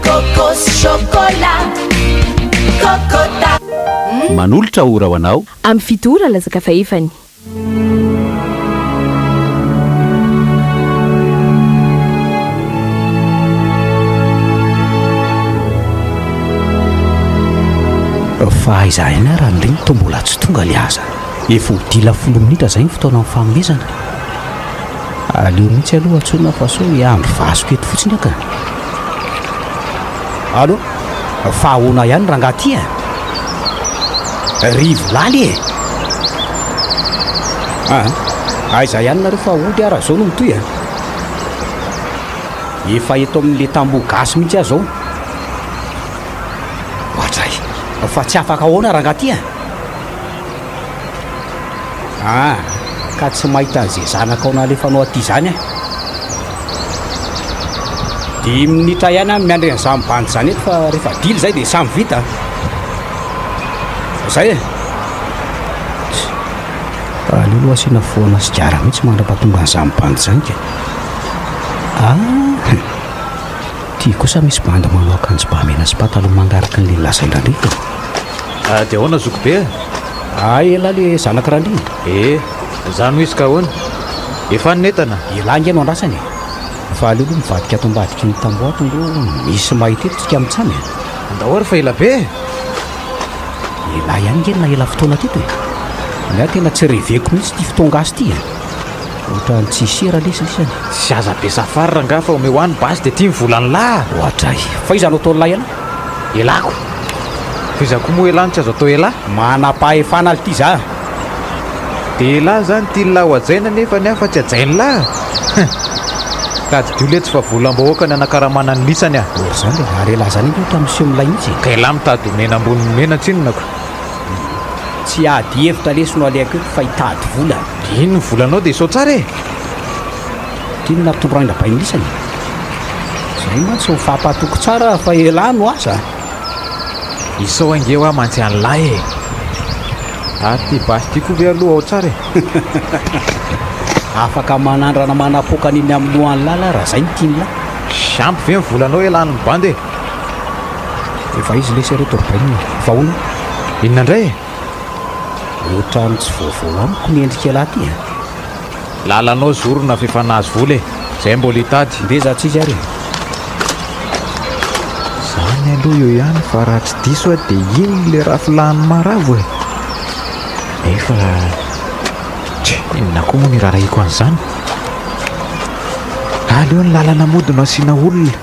kokos chocolat kokota manolotra ora ho anao amin'ny fito ora lazaka fahefany fa iza ihany raha nireny to mbola tsy tonga le aza efa hodila 10 minitra zay ny fotoana amin'ny fanomezana aleo mihitsy aloha antsona fa so andro vasiko eto fotsiny aka allo fa ahoana ihany rangaty rivo laly e aiza ihany nareo fa ody ara zao no mitoy efa eto amin'le tamboho gasy mihitsy aho zao ohatray fa tsy afaka ahoana rangaty ka tsy mahita an'izay zanaka ao nalefanao aty zany 10 minitra ihany miandry ny samy bandy zany eto fa rehefa dily zay dia samy vita zay aleo aloha asiana foana sigara mihitsy mandrapatonga ny samy bandy zany ka ty kosa misy bandy manao akanjo bamena sy pataloha mangaraka n'le lazaindrandraka dia ahoana zoko be ela le zanaka randriny zany ho izy ka ahoana efa ninetana elahy nge no andrasany fa aleo aloha mivadika ato ambadiky ny tamboato ngo misy mahita eto tsika mitsamy andahory fa ela be elahy ihany nge na ela fotoana teto na tena tsy reveko mihitsy ty fotonga azy ty ohatra ny tsisera lesilesany sy aza be safary ranga fa ome hoany basy dia tia mivolany lahy ohatray fa izanao atao lahy ihany elako fa iza koa moa elany tsy azo atao elahy manam-pahefana ly ty za dia elahy zany tia ny lahy ho ajaina nefa ny afa tsy ajainy lahy ka dy dio le tsy fa volam-bahoaka ny anakaramana ny lisany zany le ary elahy zany ohatra miseho milay mihitsy ka elahy mitady homena ambony mena tsinonako tsy ady hevitra lesonao aleko eto fa hitady vola. Ino ny volanao dia sao tsara e? Tiany nampitondraina bain'isany. Zay mantsy mifampatoko tsara fa elano asa. Isao angeo aho mantsy an'lahy e. Ary ty basy ty koa ve aloha ao tsara e? Afaka manandrana manapokany iny amin'ny lohan'ny lala raha zay ny tianylahy. Sampy ve ny volanao elan'ny bandy e? Efa izy lesy reto bainy fa hono. Inona indray e? Ohatrany tsy vaovao amiko ny endrika lahy ty. Lalanao zorona fefa nahazo vola e. Zay mbola hitady. Ndeza tsy izy ary. Zany aloha eo ihany fa raha tsy diso dia iny le raha filany maravo e. Nefa inona koa moa ny raharaiko an'izany. Aleo ny lalana modina asiana olona.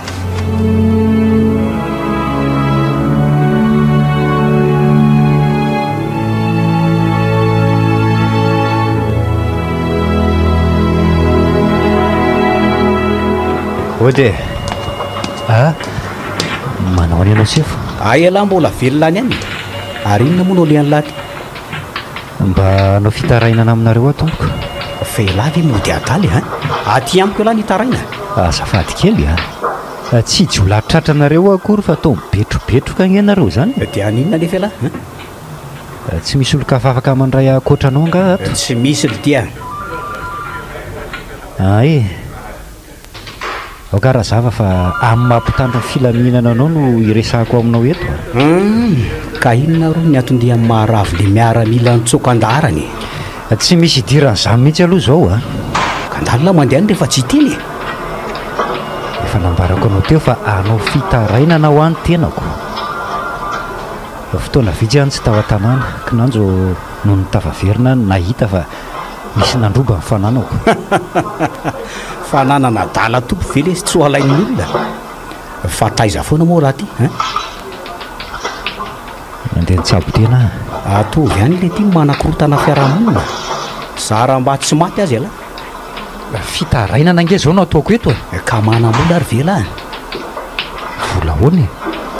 Ode manao any ianao sefo? Elahy mbola velona any any. Ary inona moa no lehan'ny lahy ty? Mba anao fitarainana aminareo atompoko. Felahy ve mody adaly aty amiko lahy nitaraina. Azafady kely tsy jolatratra anareo akory fa atao mibetrobetroka ianareo zany. Dia aninona nefa lahy? Tsy misy olo-kafa afaka mandray akoatranao nga ato? Tsy misy ly dia. Karazava fa amin'ny mampitandro filaminana anao no iresahako aminao eto. Ka inona ro ny atondian'ny maharavo le miaramila ny tsokan-darany? Tsy misy idiran'izany mihitsy aloha zao Kandalina mandeha ny rehefa tsy teny. Efa nambarako anao teo fa anao fitarainana ho any tenako. Fotoana vitsy ihany tsy tao an-tanàna kinanjo no nitavaverina nahita fa misy nandroba ny fananako. Fananana dala tompo ve le tsy ho alain'ny olona. Fa taiza foana moa raha ty. Mandeha nitsabo tena. Atovy ihany le ty manakorotana fiarahamonina. Zara mba tsy maty azy ala. Fitarainana nge zao no ataoko eto ka manam-bola ary vela. Vola hoany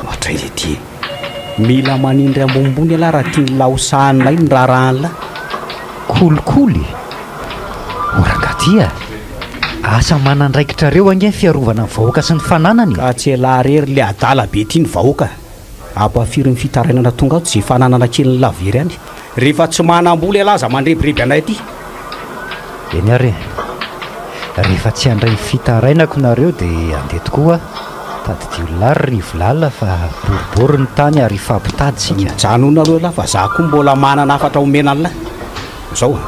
ohatra izy ty. Mila manindry ambombony ala raha tiany lahosanina iny raharahanyla. Kolikoly orakaty asa manandraikitrareo ange ny fiarovana ny vahoaka sy ny fananany. Ka tsy elarery le adala be ty ny vahoaka. Ampafiry ny fitarainana tonga ato zay fananana kely ny lavery any. Rehefa tsy manam-bola alaza mandrebireby anay aty. Eny ary rehefa tsy handray fitarainako nareo dia andeha tokoa tadidio lary rivolala fa boribory ny tany ary fampitadysika. Janona aloha lahy fa za koa mbola manana afatra omena an'lahy. Zao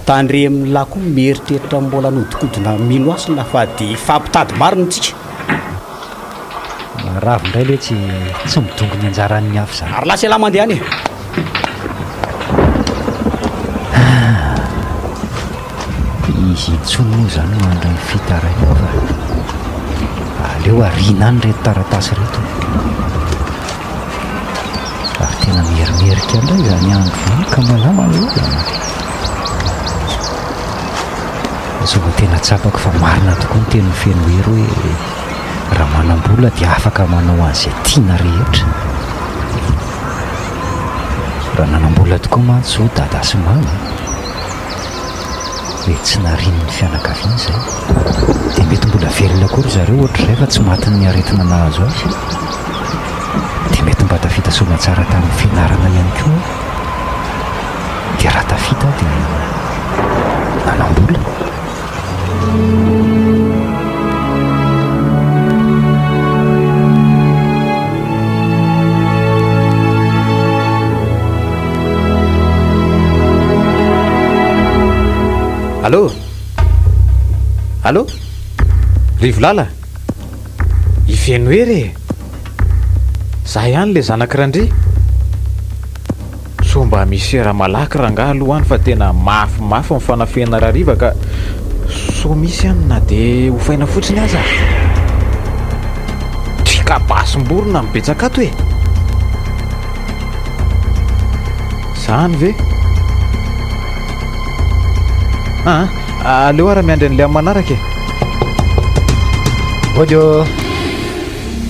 tandremin'ny lahy koa mieritreritra mbola nodikodina mino asina fa dia fampitady marina tsika. Maravo indray le tsy midongo ny anjaran'ny hafa zany. Ary lasa lahy mandeha any. Izy intsony moa zany mandray fitaraina fa aleo arina any reto taratasy reto. Ary tena merimerika indray zany andro ka malamalala. Zao tena tsapako fa marina tokoa ny teny feno hery hoe raha manam-bola dia afaka manao an'izay tiana rehetra. Raha nanam-bola tokoa mantsy ho dada sy mama hoe tsy narin'ny fianakaviana izay dia mety mbola velona akory zareo ohatr'izay fa tsy maty ny aretina nahazo azy. Dia mety mba tafita soa tsara tamin'ny fianarana ihany koa. Dia raha tafita dia nanam-bola. Allô Rivolala ifeno hery za ihany le zanakirandry so mba misy raha malaky rangaha aloha any fa tena mafimafy ny fanafena rariva ka so misy ihany na dia hofaina fotsiny aza trika basim-borona mibetsaka ato e zany ve aleo ara miandry an'le amin'ny manaraka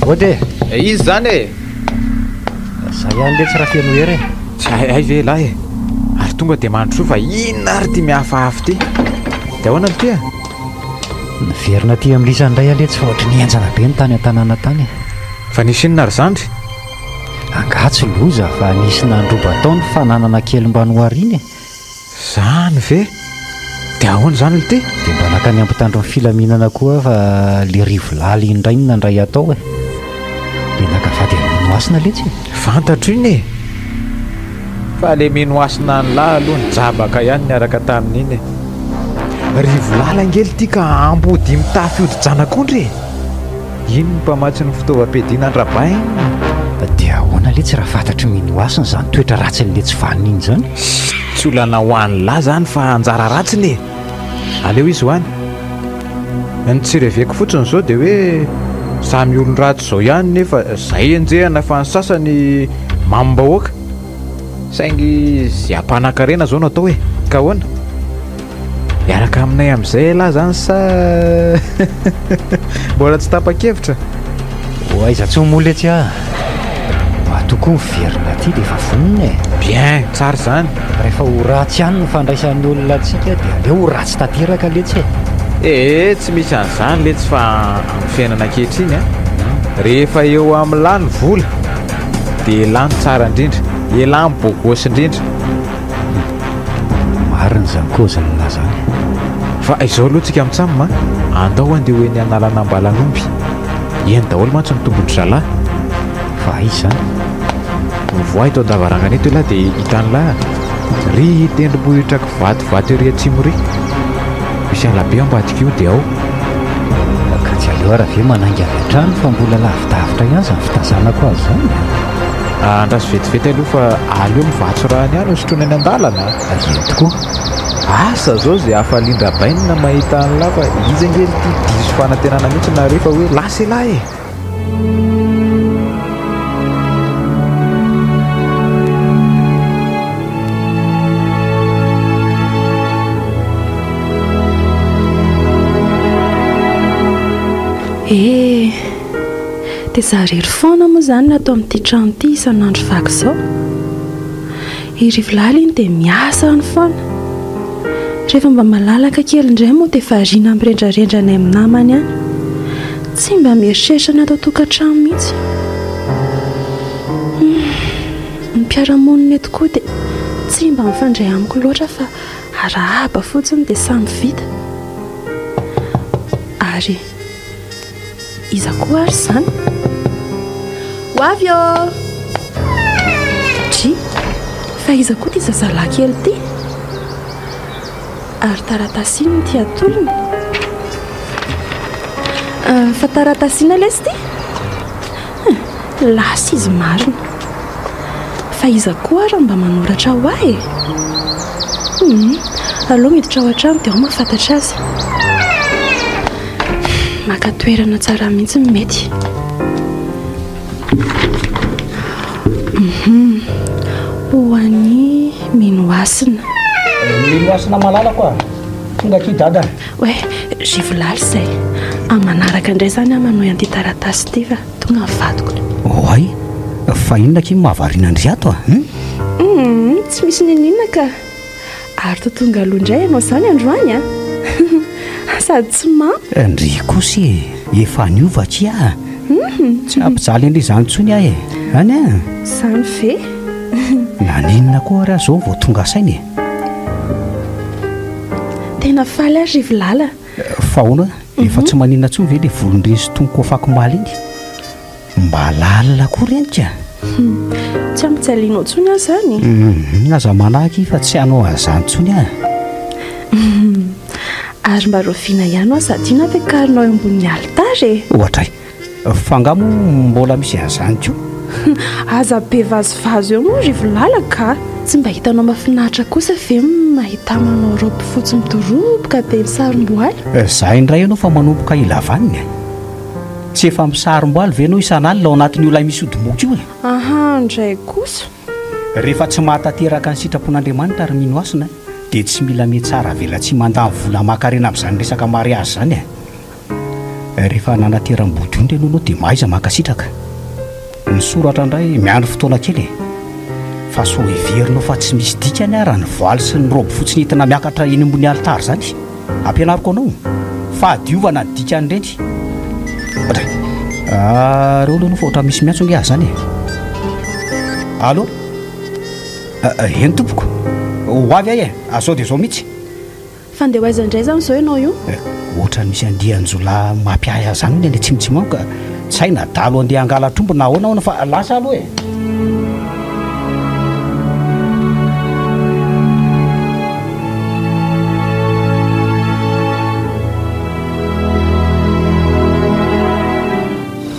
ode izy zany e za ihany le tsy raha feno hery tsy ay ve lahy ary tonga dia mandro fa inona ary ty mihafaafy ty dia ahoana ty Niverina ty amin'ny lisa indray aleha tsy fa ohatry nienjana be ny tany an-tanàna tany. Fa nisy inona ry zandry? Angatsy loza fa nisy nandroba tao ny fananana kely mba nohariny. Zany ve? Dia ahoana zany le ty? Dia mba nakany ampitandro ny filaminana koa fa le rivolala indray no nandray atao le nakavady amin'ny Minoasina letsy. Fantatro iny e. Fa le Minoasina ny lahy aloha nijabaka ihany niaraka tamin'iny. Rivolala ngely ty ka ambody mitafy odi-janak'ondry. Iny ny mpamatsy ny fitaovam-piadiana andrabaina. Dia ahoana letsy raha fantatry Minoasina zany toetra ratsy le tsy vaniny zany? Tsy olana ho an'ny lahy zany fa anjara ratsiny. Aleo izy ho any. Ny tsireveko fotsiny zao dia hoe samy olon-ratsy zao ihany nefa zay enjehana fa ny sasany mamim-bahoaka. Saingy zay ampanankarena zao natao hoe ka ahoana? Miaraka aminay amin'izay lahy zany sa mbola tsy tapa-kevitra? Aiza tsy moly etsy tokoa miverina ty dia efa vonona e. Bien, tsara zany. Rehefa ho ratsy ihany no fandraisan'ny olona antsika dia aleo ho ratsy tanteraka letsy e. Tsy misy an'izany letsy fa amin'ny fiainana ankehitriny rehefa eo amin'ny lany vola dia lany tsara indrindra, elany bogosy indrindra. Marina zany kozany na zany. Fa izao aloha tsika mitsamima andao andeha hoe ny analana ambalan'omby. Eny daholo mantsy ny tombony zalahy. Fa izy zany mivoa ito an-davarangana eto ilahy dia hitan'lahy ry tendrombohitra kivato ery atsimo ry misy alabe ambadika io dia ao. Ka tsy aleo raha ve manangy avy an-trano fa mbola lavidavitra ihany zany fitazanako azy zany. Andraso vetivety aloha fa aleo mivatso raha ny any sotrona any an-dalana. Eny tokoa. Asa zao zay hafalindra bainina mahita an'lahy fa izy angely ty diso fanantenana mihitsy na rehefa hoe lasa lahy e. Dia zarery foana moa zany natao amin'ity trano ity isan'andro vaky izao. I rivolala iny dia miasa ny foana. Rehefa mba malalaka kely indray moa dia variana mirendrarendra any amin'ny namany any. Tsy mba mieritreritra natao tokantrano mihitsy. Ny mpiaramonina eto koa dia tsy mba mifandray amiko loatra fa arahaba fotsiny dia samy vita. Ary iza koa ary zany? Hoavy ô! Dry, fa iza koa ty zazalahy kely ty? Ary taratasina ny ty atolony? Fa taratasina lesy ty? Lasa izy marina. Fa iza koa ary mba manoratra ho ahy e? Aloha miditra ao an-trano dia ao mahafantatra azy. Maka toerana tsara mihitsy mety. Ho an'ny Minoasina. Minoasina malala koa tonga ty dada. Oe, rivolala izay. Manaraka indray zany manohy an'ity taratasy ity fa tonga mivadiko. Oay, fa inona ky mahavariana andry ato Tsy misy ninina ka. Ary to tonga aloha indray ianao zany androany sady tsy ndry kosy efa niova tsy tsy ampijaly indry zany tsony ahy any zany ve naninona koa raha zao vao tonga sainy tena faly ary rivolala fa ona efa tsy maninona tsony ve le volondreny sy tongo afako maly iny mba lalina koa renika tsy ampijalianao tsony ahy zany aza manahaky fa tsy hanao azany tsony ary mba roviana ihany ao sady ina ampiakarinao eo ambonin'ny alitary ohatra fangamo mbola misy azany ko aza be vazovazo eo moa rivolala ka tsy mba hitanao mahafinaritra kosa ve mahita manao robe fotsy midoroboka be misarom-boaly za indray ianao fa manomboka ilavaniny tsy efa misarom-boaly ve anao isan'alina ao anatin'ny olay misy odimoka io ndray kosa rehefa tsy mahatateraka ny sitrapon'Andriamanitra ary Minoasina dia tsy mila mety tsara vela tsy mandany vola makarena amin'izany resaka mariazy zany rehefa nanateram-body io ndray anao dia mahaiza makasitraka ny soratra indray miandry fotoana kely fa fa so iverinao fa tsy misy dikany ara ny voaly sy ny robo fotsiny hitina miakatra eny ambony alitary zany ampianariko anao fa adiovana ny dikany reny reo aloha no fa ohatra misy miantsonge azy zany allo eny tompoko ho avy ahy azao dia zao mihitsy fandehoaizandray zany zao ianao io ohatra ny misy andihanjola mampiahy azy zany ny tsimitsimo ka tsy haina dalo andeha angala trombo na ahoana ahoana fa lasa aloha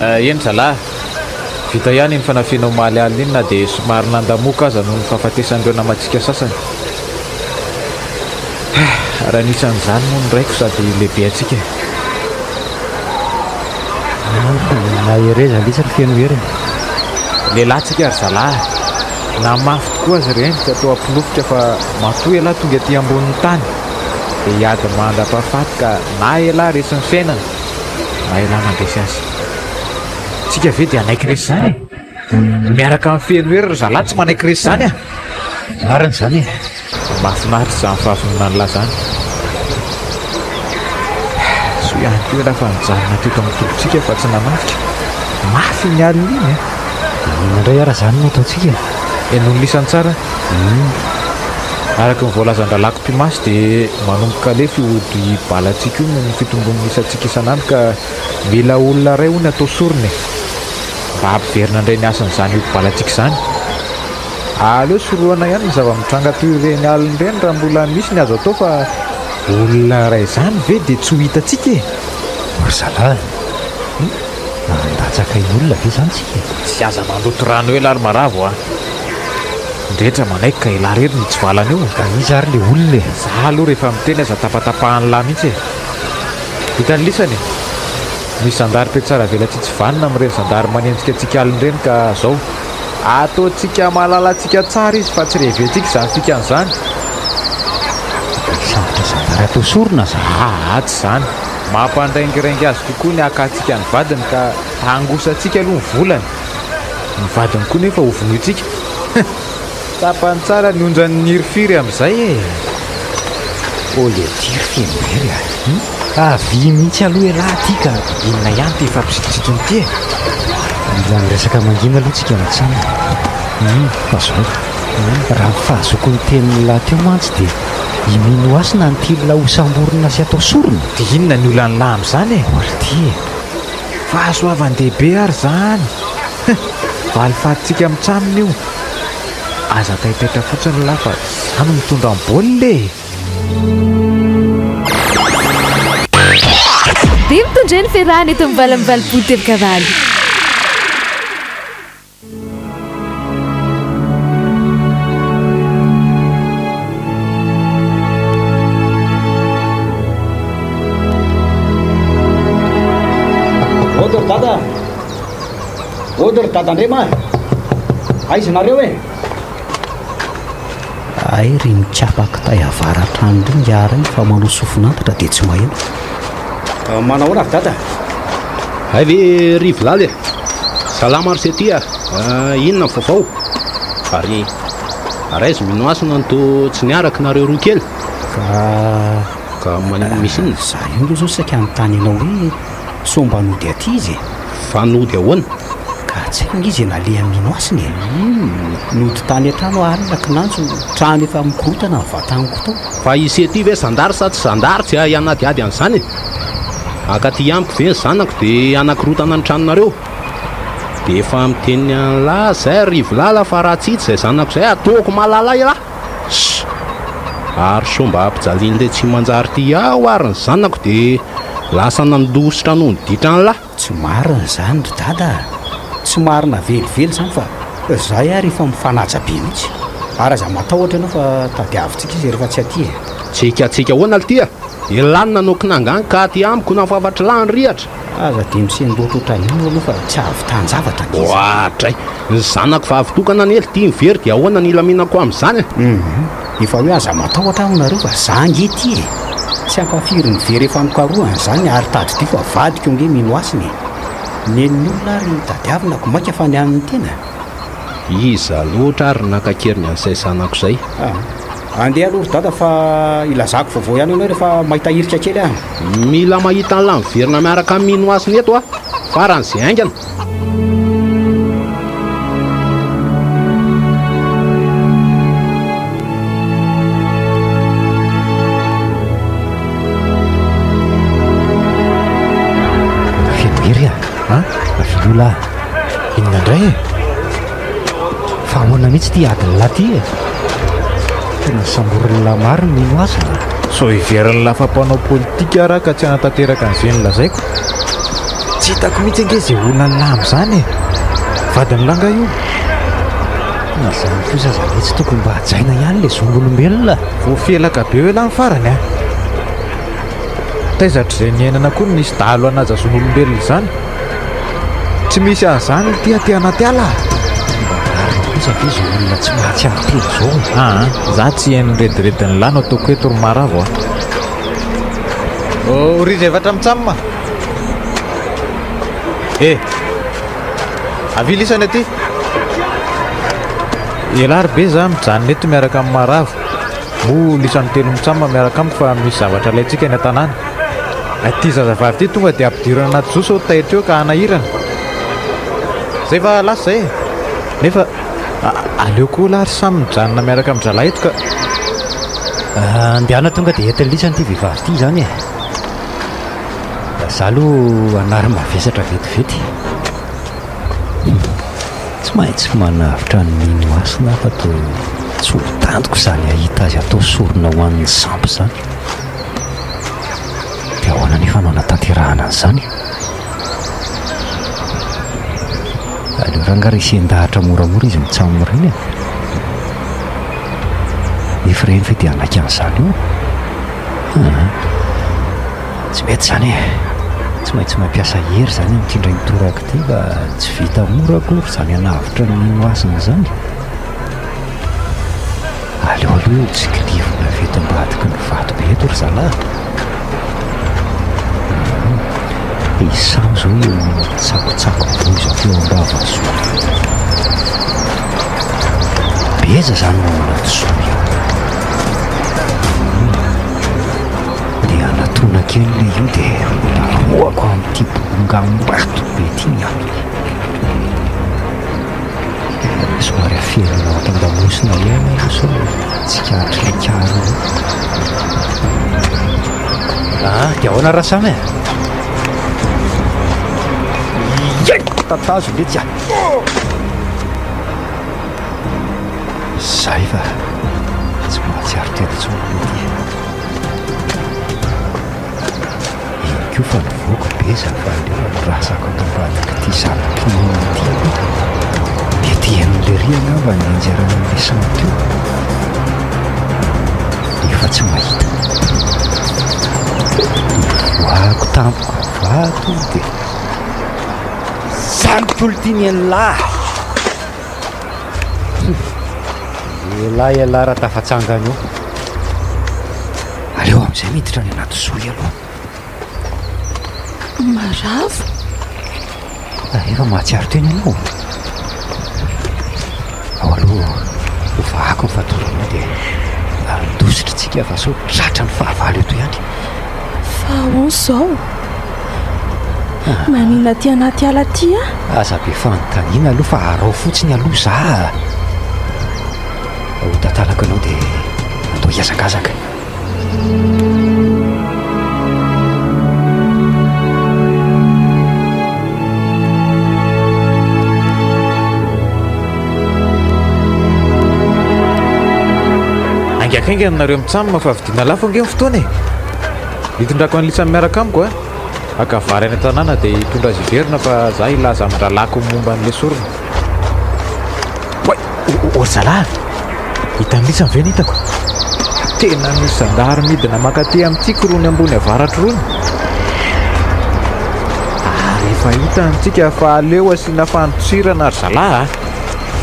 eny zalahy vita ihany ny fanafianao maalialina iny na dia somary nandamoka aza noho ny fahafatesandreo namatsika sasany raha nisan'izany moa ny raiko sady lehibe atsika na ereza lisany fiano ery lehilahy tsika ary zalahy na mafy tokoa azy ireny tsy atao ampilofitra fa matoy elahy tonga aty ambonin'ny tany dia hiady mandra-pahafaty ka na elahy resy ny fiainana na elahy mandresy azy tsika ve dia anaiky resy zany miaraka amin'ny fiano ery ry zalahy tsy manaiky resy zany mariny zany mahafinaritra zany fahafinona ny lahy zany so ihany koa elahy fa nijanona teto amin'ny tolotsika fa tsy nanafitra mafy ny alina iny indray ara zany no ataontsika noho ny lisany tsara araka ny voalazan-dralako mpimasy dia manomboka lefa ody balatsika io no ny fitombon'ny isantsika isan'andro ka mila olona ray hoy ny atao sorony mba hampiverina indray ny asan'izany ody balatsika izany aleo soroana ihany ny zava-mitranga toy ireny alina ireny raha mbola misy ny azo atao fa olona ray izany ve dia tsy ho hitantsika ry zalahy andatsaka olona ve zany tsika tsy aza mandoto rano hoe lary maravo ndrehetra manaiky ka elahy rery ny tsy valana eo ka izy ary le olona za aloha rehefa miteny aza tapatapahany lahy mihitsy hitany lisany misy zandary pe tsara vela tsy vanina amin'ireny zandary manenjika antsika alina ireny ka zao ataontsika malalatsika tsara izy fa tsy reheventsika izany fikan'izany sarotra zandary atao sorona za tsy zany mampandraingirengy azy kokoa ny akatsika ny vadiny ka tangosantsika aloha ny volany ny vadiny koa nefa hovonitsika tapany tsara ny onjany nirifiry amin'izay ole tirifery avy mihitsy aloha elahy ty ka inona ihany te fampisitrisitra ny ty mila miresaka mangina aloha tsika mitsana fa zao raha mifahazoko ny tenin'ny lahy teo mantsy dia imino asina ny tilona hosamborona sy atao sorona dia inona ny olany lahy amin'izany ory ty fahasoavan-dehibe ary zany valifatytsika mitsamina io aza tahipetra fotsiny lahy fa zany mitondra ny baolina dia mitondra ny ferahana eto mivalamivalipo tevokavaly odor dadandrema aizanareo ay ry mitsapaka tay avaratrano ry ngiara iny fa manao sofinantatra dia tsy maheno manahoana ary dada ay ve rivilaly salama ary setya inona ny vaovao ary araizy mino asina no to tsy niaraka nareo roa kely ka misy inona za io aloha zao saika nytany anao hoe somba nody aty izy fanody ahoana ka tsy haiko izy naleha mino asiny nody tany an-trano arinaka nanjo trano efa mikorotana ny vataniko tao fa isy aty ve zandary sa tsy zandary tsy ianadiady an'izany akaty ampiko ve ny zanako dia anakorotana ny tranonareo dia efa miteny an'lahy zay rivolala fa raha tsy hity izay zanako izay ataoko malala lahy ary so mba ampijaliany le tsy manjary ty aho ary ny zanako dia lasa nandositra noho ny ditra ny lahy tsy marina zany ry dada tsy marina velively zany fa zay ary efa mifanaja be mihitsy ary aza matahotra ianao fa tadiavintsika izy rehefa tsy aty tsikatsika hoana l tya elanina no kinangany ka aty amiko nafavatra lahy ny rihatra aza dia misendoatra ino aloha fa tsy avytanjavatra ohatray ny zanako fa avitokana ny ely tia mivery dia ahoana ny ilaminako amin'izany efa hoe aza matahotra ahonareo fa zangy ety tsy ampafiry ny very efa nokarohany zany ary tady ty fa vadiko nge mino asiny nen'ny olona ary tadiavinako maika fa ny amin'ny tena iza loatra ary nakakeriny an'izay zanako izay. Andeha aloha ry dada fa ilazako vaovao ihany ianao rehefa mahita hirika kely aho. Mila mahita an'la miverina miaraka amin'ny mino asiny eto a faran'izay aingana. Afilola inona indray e? Fa ahoana mihitsy ty adiny lahy ty e? Tena samborolona maro ny mino asina. So iveran'ny lafampanao politika raha ka tsy hanatanteraka an'izay nolazaiko. Tsy hitako mihitsy ange izay olona lamy izany e. Vadiny langa io. Na izany kosa zany tsy tokony mba hajaina ihany ilay zon'olombelona. Voafelaka be hoe lany farany a. Taizatra izay niainana koa nisy dalo anaja zon'olombelona izany. Tsy misy an'izany ty aty anaty ala. Kosa be izao olona tsy mahatsiaro teny izao. Za tsy hainy redirediny lahy no ataoko eto ry maravo a. Riza evatra mitsamina. Avilisany aty. Elary be za mijanona eto miaraka amin'ny maravo. Mo lisan'ny telo mitsamina miaraka amiko fa misy zavatra ilayntsika ny an-tanàna. Aty zazavavy ty tonga dia ampidirana anaty zoso taitra eo ka hanahirana. Zay fa lasa zay. Nefa aleo koa lahary samy mijanona miaraka amin'ny zalahy eto ka. Andeana tonga dia entin'ny lisany ty vehivavy ty zany e. Za aloha anary-mavesatra vetivety. Tsy maintsy manavitra ny mino asina fa to tsy ho tantoko izany ahita azy atao sorona ho an'ny sampy izany. Dia ahoana nefa anao natanterahana an'izany? Aleo ranga resy endahatra moramora izy mitsamina ireny e. Nefa ireny fe dia anaky an'izany io. Tsy mety izany e. Tsy maintsy mampiasa hery izany amin'ity ndray mitoraka ity fa tsy vita mora akory izany hanavitra ny mino asina izany. Aleo aloha tsikirivona veto ambadika ny vato be eto ry zalahy. Isamo zao io tsakotsako boza teo ambava soa. Beza zany no anaty soa io. Dia anatona kely le io dia naroako amin'ity bolongambato be ty ny aminy. Somary aferina ao an-damosina ihany io so tsikatry le karo. Dia ahoana rasana e? Tatazo letsy a. Zay fa tsy mahatsiaro teto tsony mety. Iny koa fa nivoaka beza fa ileo rasako tambadika ty zava-pinona ty. Mety henon'le riana va ny anjarana n'le santy io. Nefa tsy mahita. Voako tampoko vato dia Sampoltiny an'lahy. Elahy raha tafatsangany io. Aleo amin'izay miditra ny anaty zoy aloha. Maravo. Efa mahatsiaro teny ianao. Ao aloha ho vahako ny fatorana dia andositra tsika fa so tratra ny fahavalo eto ihany. Fa ahoana izao? Manina ty anaty ala ty a? Aza be fanontaniana aloha fa arao fotsiny aloha za. Ho tantalaka anao dia atao hiazakazaka. Angiakainga aminareo mitsamina fa vidiana lafo ange ny fotoana e. Hitondrako an'lisany miaraka amiko a. Akavary any an-tanàna dia hitondra azy iverina fa za ilaza amin'ny ralako momba an'ilay sorona. Ory zalahy, hitan'ny lisany ve ny hitako? Tena misy zandary midina makaty amintsika rony ambony avaratra rony. Rehefa hita antsika fa aleo asiana fantotsirana ry zalahy a.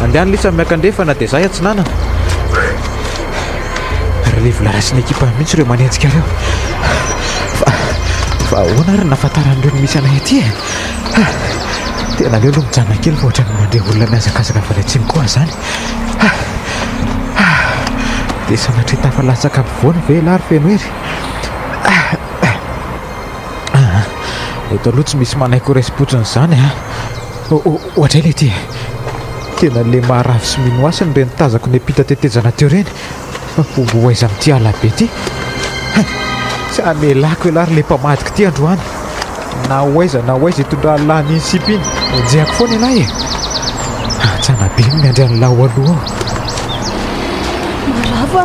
Andeha ny lisany miakandrefana dia zay atsinanana. Relevla rasiny ekipa mihitsy ireo manenjika reo. Fa ahoana ary nafantaran'ireo ny misy anay aty e? tena leo aloha mijanona kely fa ohatrany mandeha olona miazakazaka valatsiny koa zany dia sanatria tafalatsaka ampovoany ve lary feno ery eto aloha tsy misy manaiko resy-potsiny zany ohatra ilay ty tena le maharavy sy minoasiny reny tazako ny apita tetezana teo reny fombo hoaiza amin'ity alabe ty sy amelako elary le mpamadika ty androany na hoaiza hitondra lany sipy iny enjehako foana ialahy tsanabe miandry an'lahy aloha marava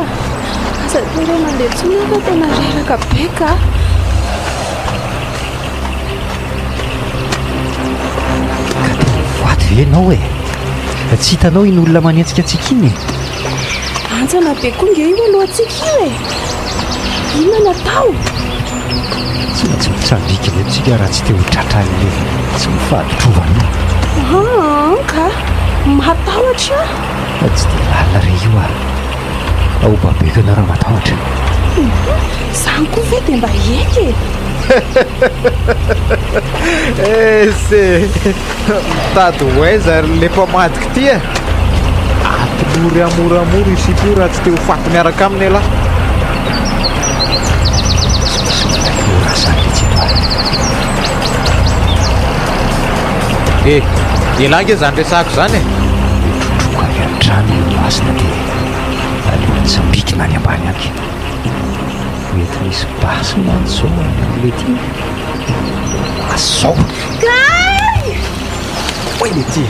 aza tere mandeha tsona fa tena reraka beka vaty ve ianao tsy hitanao iny olona manetsika antsika iny antsana be koa nge io aloha antsika io inona natao tsy maintsy mitsambika ny antsika raha tsy te ho tratrany tsy mifaditrovana ka matahotra tsy dia lalina re io ao babeko ianao raha matahotra zany koa ve dia mba eky se mitady hoaiza le mpamadika ty atilory amoramora isipy io raha tsy te ho faty miaraka aminy alahy ilange zany resako zany trano masina dia alohan'ny sambikina any ambany any mety misy basy mantsao le ty asao oy le ty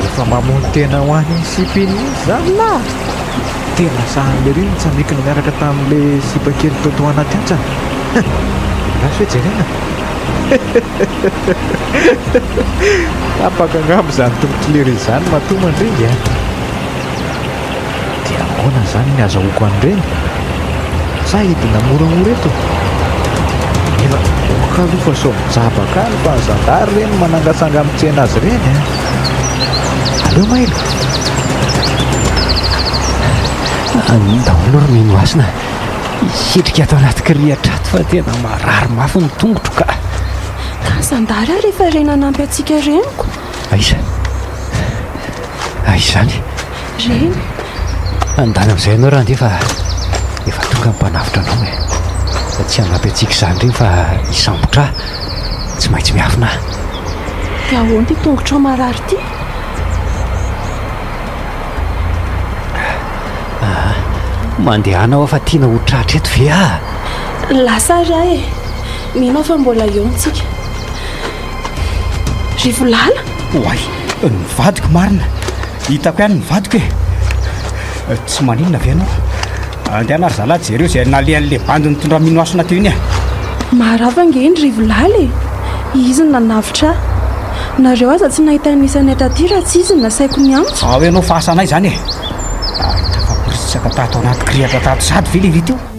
efa mamono tena ho any sipiny zany la tena sahan'le ry nitsambikina miaraka tamin'le sipakely toto anaty antsana rasy hoe jerena apaka angambo zany tombotrlery zany matomandreny dia ahoana zany ny azahoako an'ireny sa hidina moramora eto efa oka aloha fa so mijabaka any fa zandary reny manangasanga mitsena azy reny aleo mailo daolo ry mino asina sitrika ato anaty kiriatrato fa tena marary mafy ny tongotro ka zandary a rehefa rena nampy atsika reniko aiza zany reny andany amin'izay ianao raha ndefa efa tonga mpanavitra anao tsy hanampy atsika zany reny fa isambotra tsy maintsy miafina dia ahoany ty tongotra marary ty mandehanao fa tiana ho tratra eto ve lasary ahy minao fa mbola eo ntsika rivolala oay nivadiko marina hitako ihany nivadiko tsy maninona ve anao andeha nary zalahy jereo zay nalehan'le bandy nitondra minoasona teo iny marava nge iny rivolala izy ny nanavitra nareo aza tsy nahita nisany ataty raha tsy izy ny nasaiko ny antso ao ianao fahasanay zany tafaporisitsaka tato anaty kriatra tato sady ve le vita io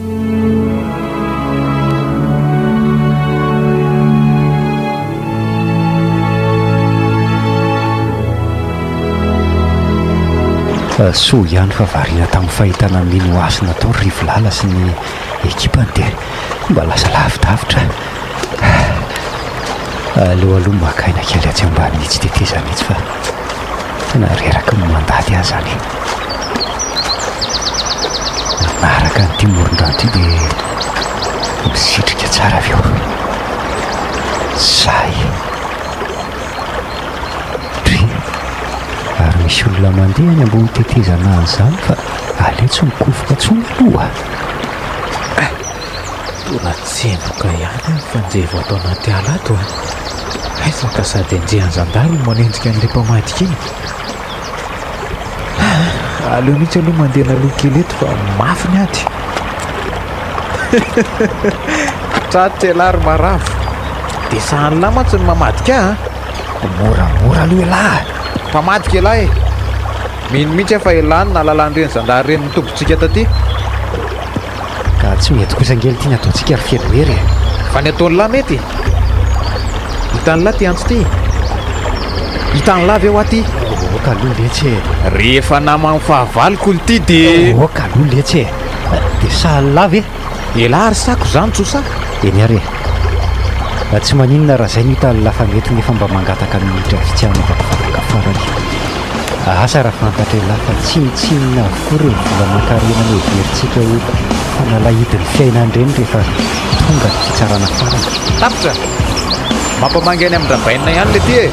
soa ihany fa variana tamin'ny fahitana mino asina tao rivolala sy ny ekipany dia mba lasa lavidavitra aleo aloha makaina kely atsy ambany itsy teteza mihitsy fa tena reraka ny mandady azy zany naraka nyity moron-drano ty dia misitrika tsara avy eo zay ary misy olona mandeha ny ambony tetezana any zany fa aleo tsy mikofoka tsony aloha tona tsemboka ihany fanjevo atao anaty ala ato aizaka sady anjehany zandary manenjika an'le mpamadika iny aleo mihitsy aloha mandeha naloha kely eto fa mafy ny aty traty elary maravo dia sahanylahy mantsy ny mamadika moramora aloha elahy mpamadika elahy mino mihitsy efa elany na lalan'ireny zandary reny mitombotsika taty ka tsy mety kosa angely tia ny ataontsika ry fielohery fa ny ataony lahy mety hitan'ny lahy ty antso ty hitan'ny lahy ve ho aty oka aloha letsy rehefa namany fahavaloko ly ty dia oka aloha letsy dia saly lahy ve elahy ary sako zany tsosa eny ary tsy maninona raha zay nita lafa mety nefa mba mangataka minitra fitiana farany asa raha fantatra lafa tsinitsinina avokoa reny vola mankarena ny overintsika hoe fanalahidiny fiainan'ireny rehefa tonga ny fitsarana farany. Tapitra mampamangy any amin-drabainina ihany le ty e.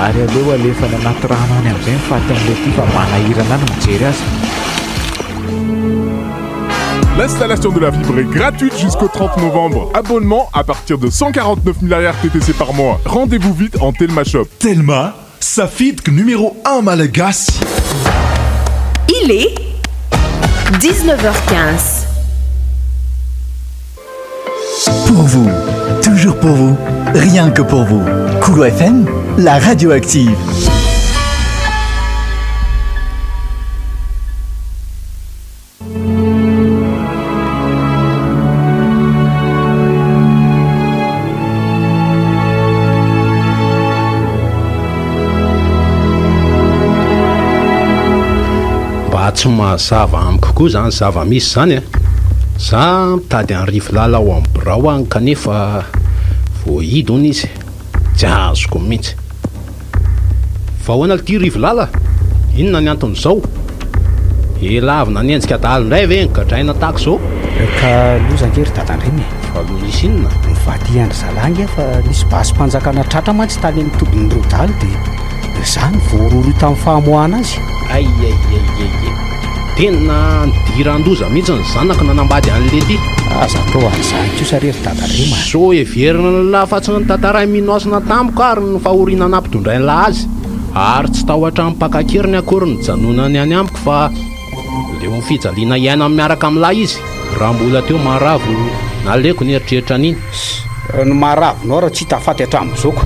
Ary aleo alefa ny anaty rano any amin'izay mifaty amin'ilay ty fa manahirana any mijery azy. L'installation de la fibre est gratuite jusqu'au 30 novembre. Abonnement à partir de 149 000 RTTC par mois. Rendez-vous vite en Telma Shop. Telma, sa fibre numéro 1 Malagasy. Il est 19h15. Pour vous, toujours pour vous, rien que pour vous. Koulou FM, la radio active. Tsy mahazava amiko koa zany zava-misy zany za mitady any rivolala ao amin'ny birao any kanefa voahidy hony izy tsy azoko mihitsy fa hoana ty rivolala inona ny anton'izao elavina ny endrika dahalo indray ve gadraina tahako zao ka lozangery dadandreny fa misy inona mivady andry zalangy fa nisy basy mpanjakana tratra mantsy tany amin'ny tobiny rodaly dia zany voaroro tamin'ny fahamoahana azy aiaiaiai tena nidiran-doza mihitsy ny zanako nanambady an'le ty azatao an'izany kosa rery dadarema so everina lafa tsy nytantaray minoasina tamiko ary ny fahoriana nampitondran'la azy ary tsy tahotra mipakakeriny akory ny janonany any amiko fa leo mifijaliana iaina miaraka amin'lahy izy raha mbola teo maravo naleko ny eritreritra an'iny ny maravonao raha tsy hitafaty hatram'izoko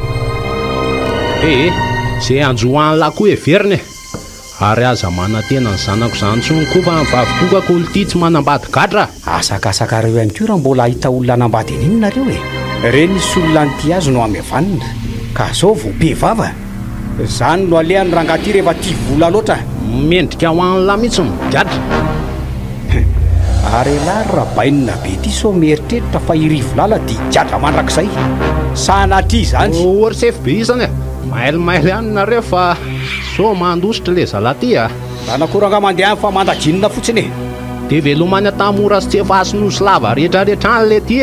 zay anjohan'lahy koa everiny ary aza manantena ny zanako zany tsony koa fa mivavitokako olo ty tsy manambady gadra asakasaka reo ihany koa raha mbola ahita olona anambady an'iny nareo reny nisy olona nyty azy no amevanina ka zao voabe vava zany no alehany rangaty rehefa ty vola loatra mendrika ho an'lahy mihitsy migadra ary lahy rabainina be ty so mieritreritra fa irivolala dia gadra mandrakizay sanatry zany orsefy be izany mailomailo ihany nareo fa so mandositra le zalaty ranakoranga mandeha fa mandajinina fotsiny dia velomany atamora sy tsy efa asonosy lava rehetrarehetra any le ty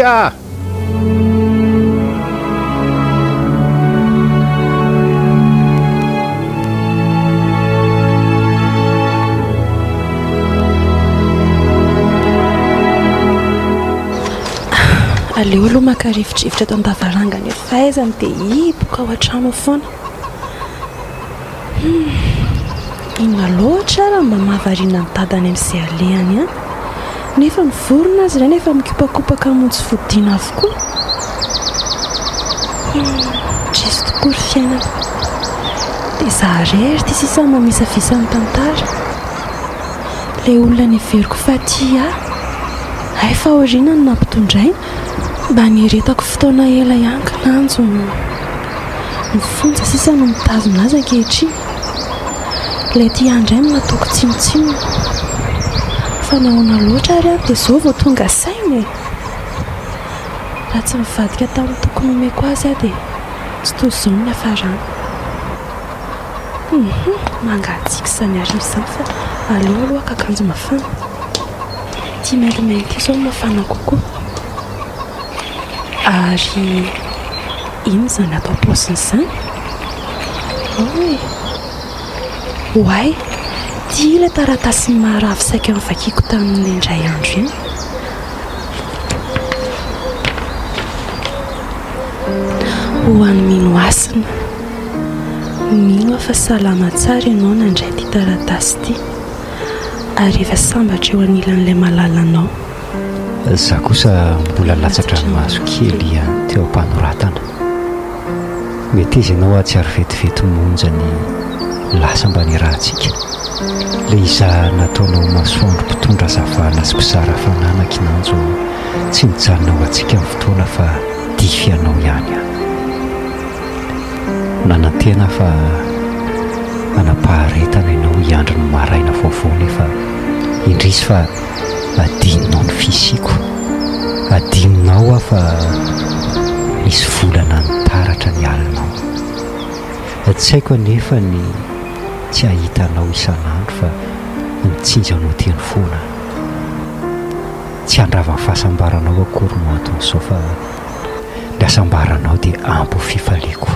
aleo aloha makarivitrivitra eto an-davarangana e fahaizany dia iboka ao an-trano foana inona loatra raha mba mahavariana ny dadany amin'izay alehany nefa mivorona azy ireny efa mikopakopaka montsy fodiana avokoa trisy tokory fiainana dia zaharery ty sisa mamisavisa ny tantara ilay olona ny veriko fa ty ay fa oriana ny nampitondraina mba niretako fotoana ela iankinanjo ny fonja sisa no mitazona azy ankehitriny ilay ty andray no nataoko tsinotsinona fa nahoana loatra ary dia zao vao tonga sainy raha tsy mivadika tamin'ny tokony omeko azy dia tsy toy izao ny hafarana mangatsiaka izany arivo izany fa aleo aloha kakanjo mafana tia maintimainty izao mafana kokoa ary ino zany atao paosiny izany hoay tia ilay taratasy ny maharavo saika mivakiako tamin'ny indray andro iny ho any mino asina mino fa salama tsara ianao nandray ty taratasy ty ary efa sambatra eo anilan'ilay malalanao za kosa mbola latsatra mahazo kely teo am-panoratana mety izy ianao tsy ary vetivety monja ny lasa mba ny rahantsika le iza nataonao masoandro mpitondra zavana sy mpizara fananaka inanjo tsy mijanonao atsika amin'ny fotoana fa difyanao ihany nanantena fa anapaharetana ianao hiandro ny maraina indrisy fa adininao ny fisiko, adininao aho fa misy volana nitaratra ny alinao. Tsy haiko anefa ny tsy ahitanao isan'andro fa mitsinjanao teny foana. Tsy handrava fahasambaranao akory no anton'izao fa ny hasambaranao dia ampy fifaliako.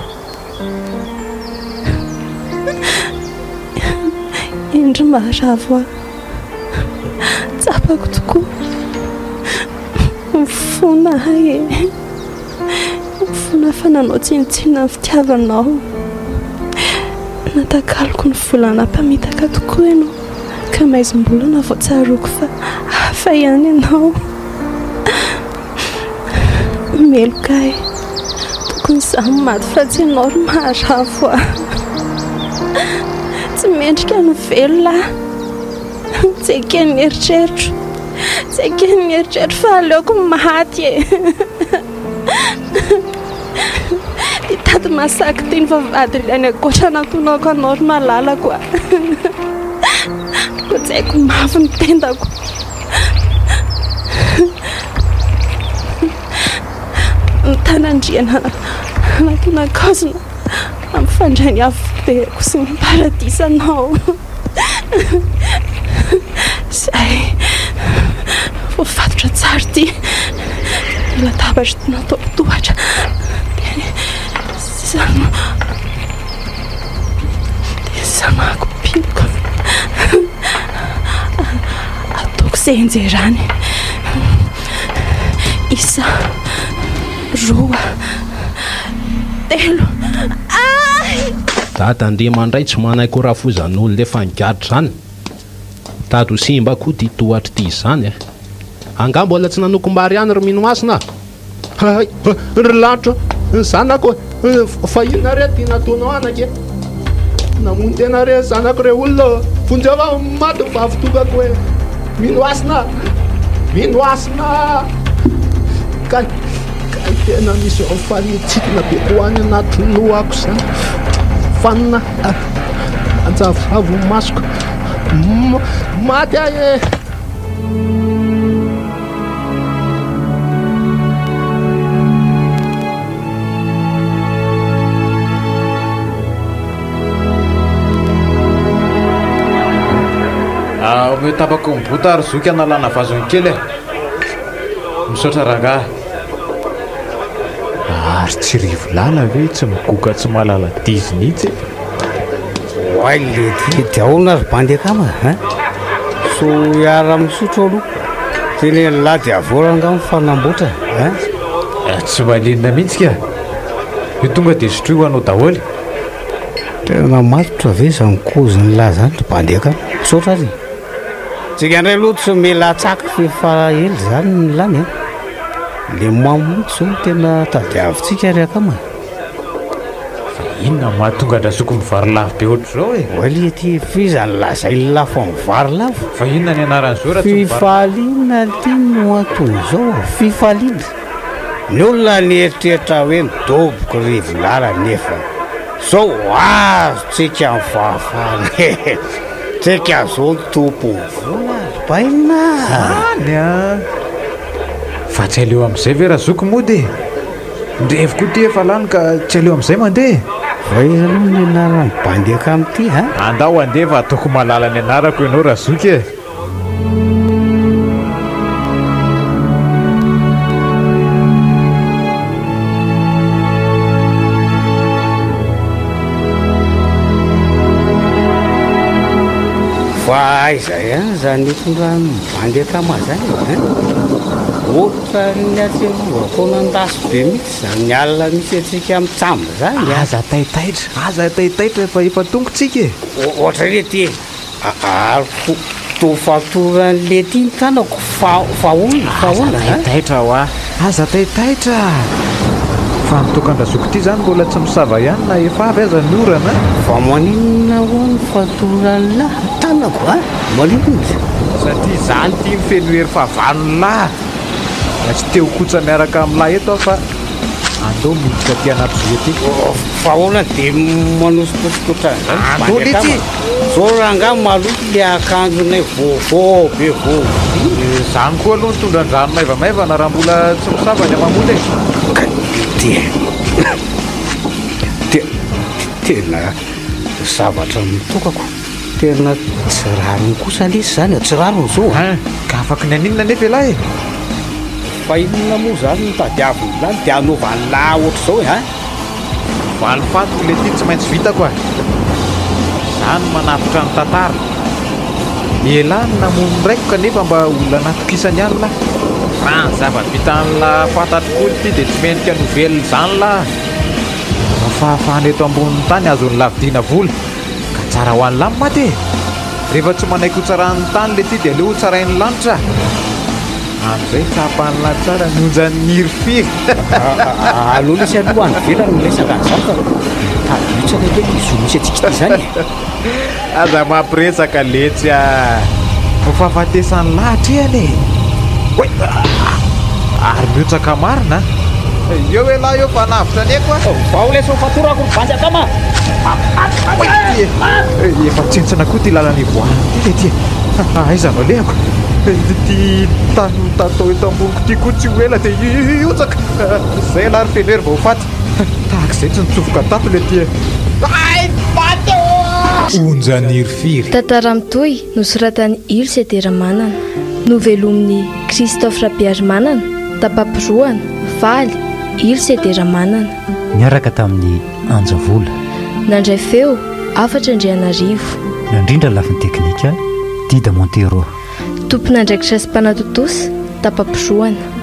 Indro maravo aho, tsapako tokoa mifona ahy mifona fa nanao tsinitsina ny fitiavanao. Natakaloko ny volana mpamitaka tokoa ianao ka maizim-bolana voatsaroko fa hafa ihany ianao. Meloka ahy, tokony izaho maty fa tsy ianao ry maravo aho. Tsy mendrika no velona, tsy ake ny eritreritro, tsy ake ny eritreritro fa aleoko maty e. Tady masaky ty ny vavady ilany akoatra natonako anao ry malalako a. Ko tsy haiko mafy ny tendako. Ny tanandriana natonakaozina amifandray ny avoberiko sy ny paradisanao. Zay voafatotra tsara ty latabatra ty natao tohatra. Samako piko ataoko izay anjerany. Isa, roa, telo. Dadandriamandray tsy manaiky raha fozan'olo le fangadra zany. Tady ho simba koa ty tohatry ty izany. Anga mbola tsy nanokom-bary ihany ry minomasina. Ry lanitra ny zanako fa inare ty nataonao anake. Namono tenare zanako re olona fonjava maty vavitokako hoe minoasina, minoasina. Ka tena misy fanitsikina be koany anaty lohako zany. Fanina anjavavo masoko maty ahy. Ome tapako mibota ary zoky analana vazony kely misaotra rangahy. Ary tsy rivolala ve tsy migoka tsy malala dizinitsy. Oay le ty aona ry bandekama so iara misotro aloha teny lady avoranga mifanamboatra. Tsy malinina mihitsy ka io tonga dia sotroa anao daholo. Tena matotra ve zany koziny lahy zany ry bandekama misaotra ary. Tsika indray aloha tsy mela tsaka fefa ely zany ny lany le mamontsy zao tena tadiavintsika ry akama. Inona mahatonga andrazoko mivary lavo be ohatr'izao e? Oay le ty fizany lazay lafo mivary lavo. Fa inona ny anaran'izao raha tsy fifaliana ty no anton'izao fifaliana. Ny olona nieritretra hoe midoboko rivolala nefa zao azo tsika mivafana. Tsika zao tompo vola baina any a. Fa tsy aleo amin'izay ve raha zoko mody ndrevo koa ty efa lany ka tsy aleo amin'izay mandeha. Fa izy aloha ny anarany bandeka amin'ity andao andeha fa ataoko malala ny anarako ianao raha zoky e. fa izay zany mitondra bandekama zany ohatra ny atsevovako nandasy be mihitsy zany alina misy atsika mitsamba zany. Aza taitaitra fa efa tongotsika e. Ohatra le ty ariko tofatorany ty ny tanako faolona taitra hoa aza taitaitra fa nitokandrazoko ty zany mbola tsy misava ihany na efa avy aza ny orana. Fa maninona ho ny fatorany lahy tanako maninona satria zany ty mifeno hery fahavanony lahy na tsy teo kosa miaraka amin'lahy eto fa andao miditra ty anaty zoety. Fa olona dia manosikosokotra zany andao le ty so zao ranga maloto le akanjonay vovô be vovô zany koa aloha nitondra ny rano maivamaivana raha mbola tsy misavany amamoly tena zavatra mitokako tena tsy rarony kosa lesy zany tsy rarony zao ka afaky ny aninona nefa ilahy fa inona moa zany nitadiaviny lany dia anaovany lahy ohatr' zao e valifatiko le ty tsy maintsy vitako a zany manafitra ny tantara elany namono raiko kanefa mba olona natokisany any lahy raha ny zava-bitan'la fantatrokolo ty dia tsy menika novelona zany lahy fahafahany eto ambonin'ny tany azon'ny lavidina vola ka tsara ho any lamy maty rehefa tsy manaiky ho tsarahan'ny tany le ty dia aleo ho tsarain'ny lanitra amin'izay tsapan'la tsara nonjany niry firy aloha lesy aloha any velany milesaka an'izany fa taditsaka hoe izo misy atsika ty zany aza mampiresaka letsy a ho fahafatesan'ny lahatra iany e ary miotsaka marina eo e lahy eo fa navitra aneko vao lesy fatorako vanjakama efa tsentsina koa ty lalany voany ty le ty aizanao lehako ty tany tatao eto amboniko ty koa tsy ho ela dia iotsaka zay lary fenery vao faty tahaka izay tsy nitsofoka tato le ty onjaniry firy tantara mitoy nosoratany Ilse Deramanana novelomin'ny Christophe Rabiarymanana tapampiroana valy Ilse Deramanana niaraka tamin'ny Anjavola nandray feo 4 nandrindra lafiny teknika Dida Montero tompon'andraikitra sy mpanatotosa tapampiroana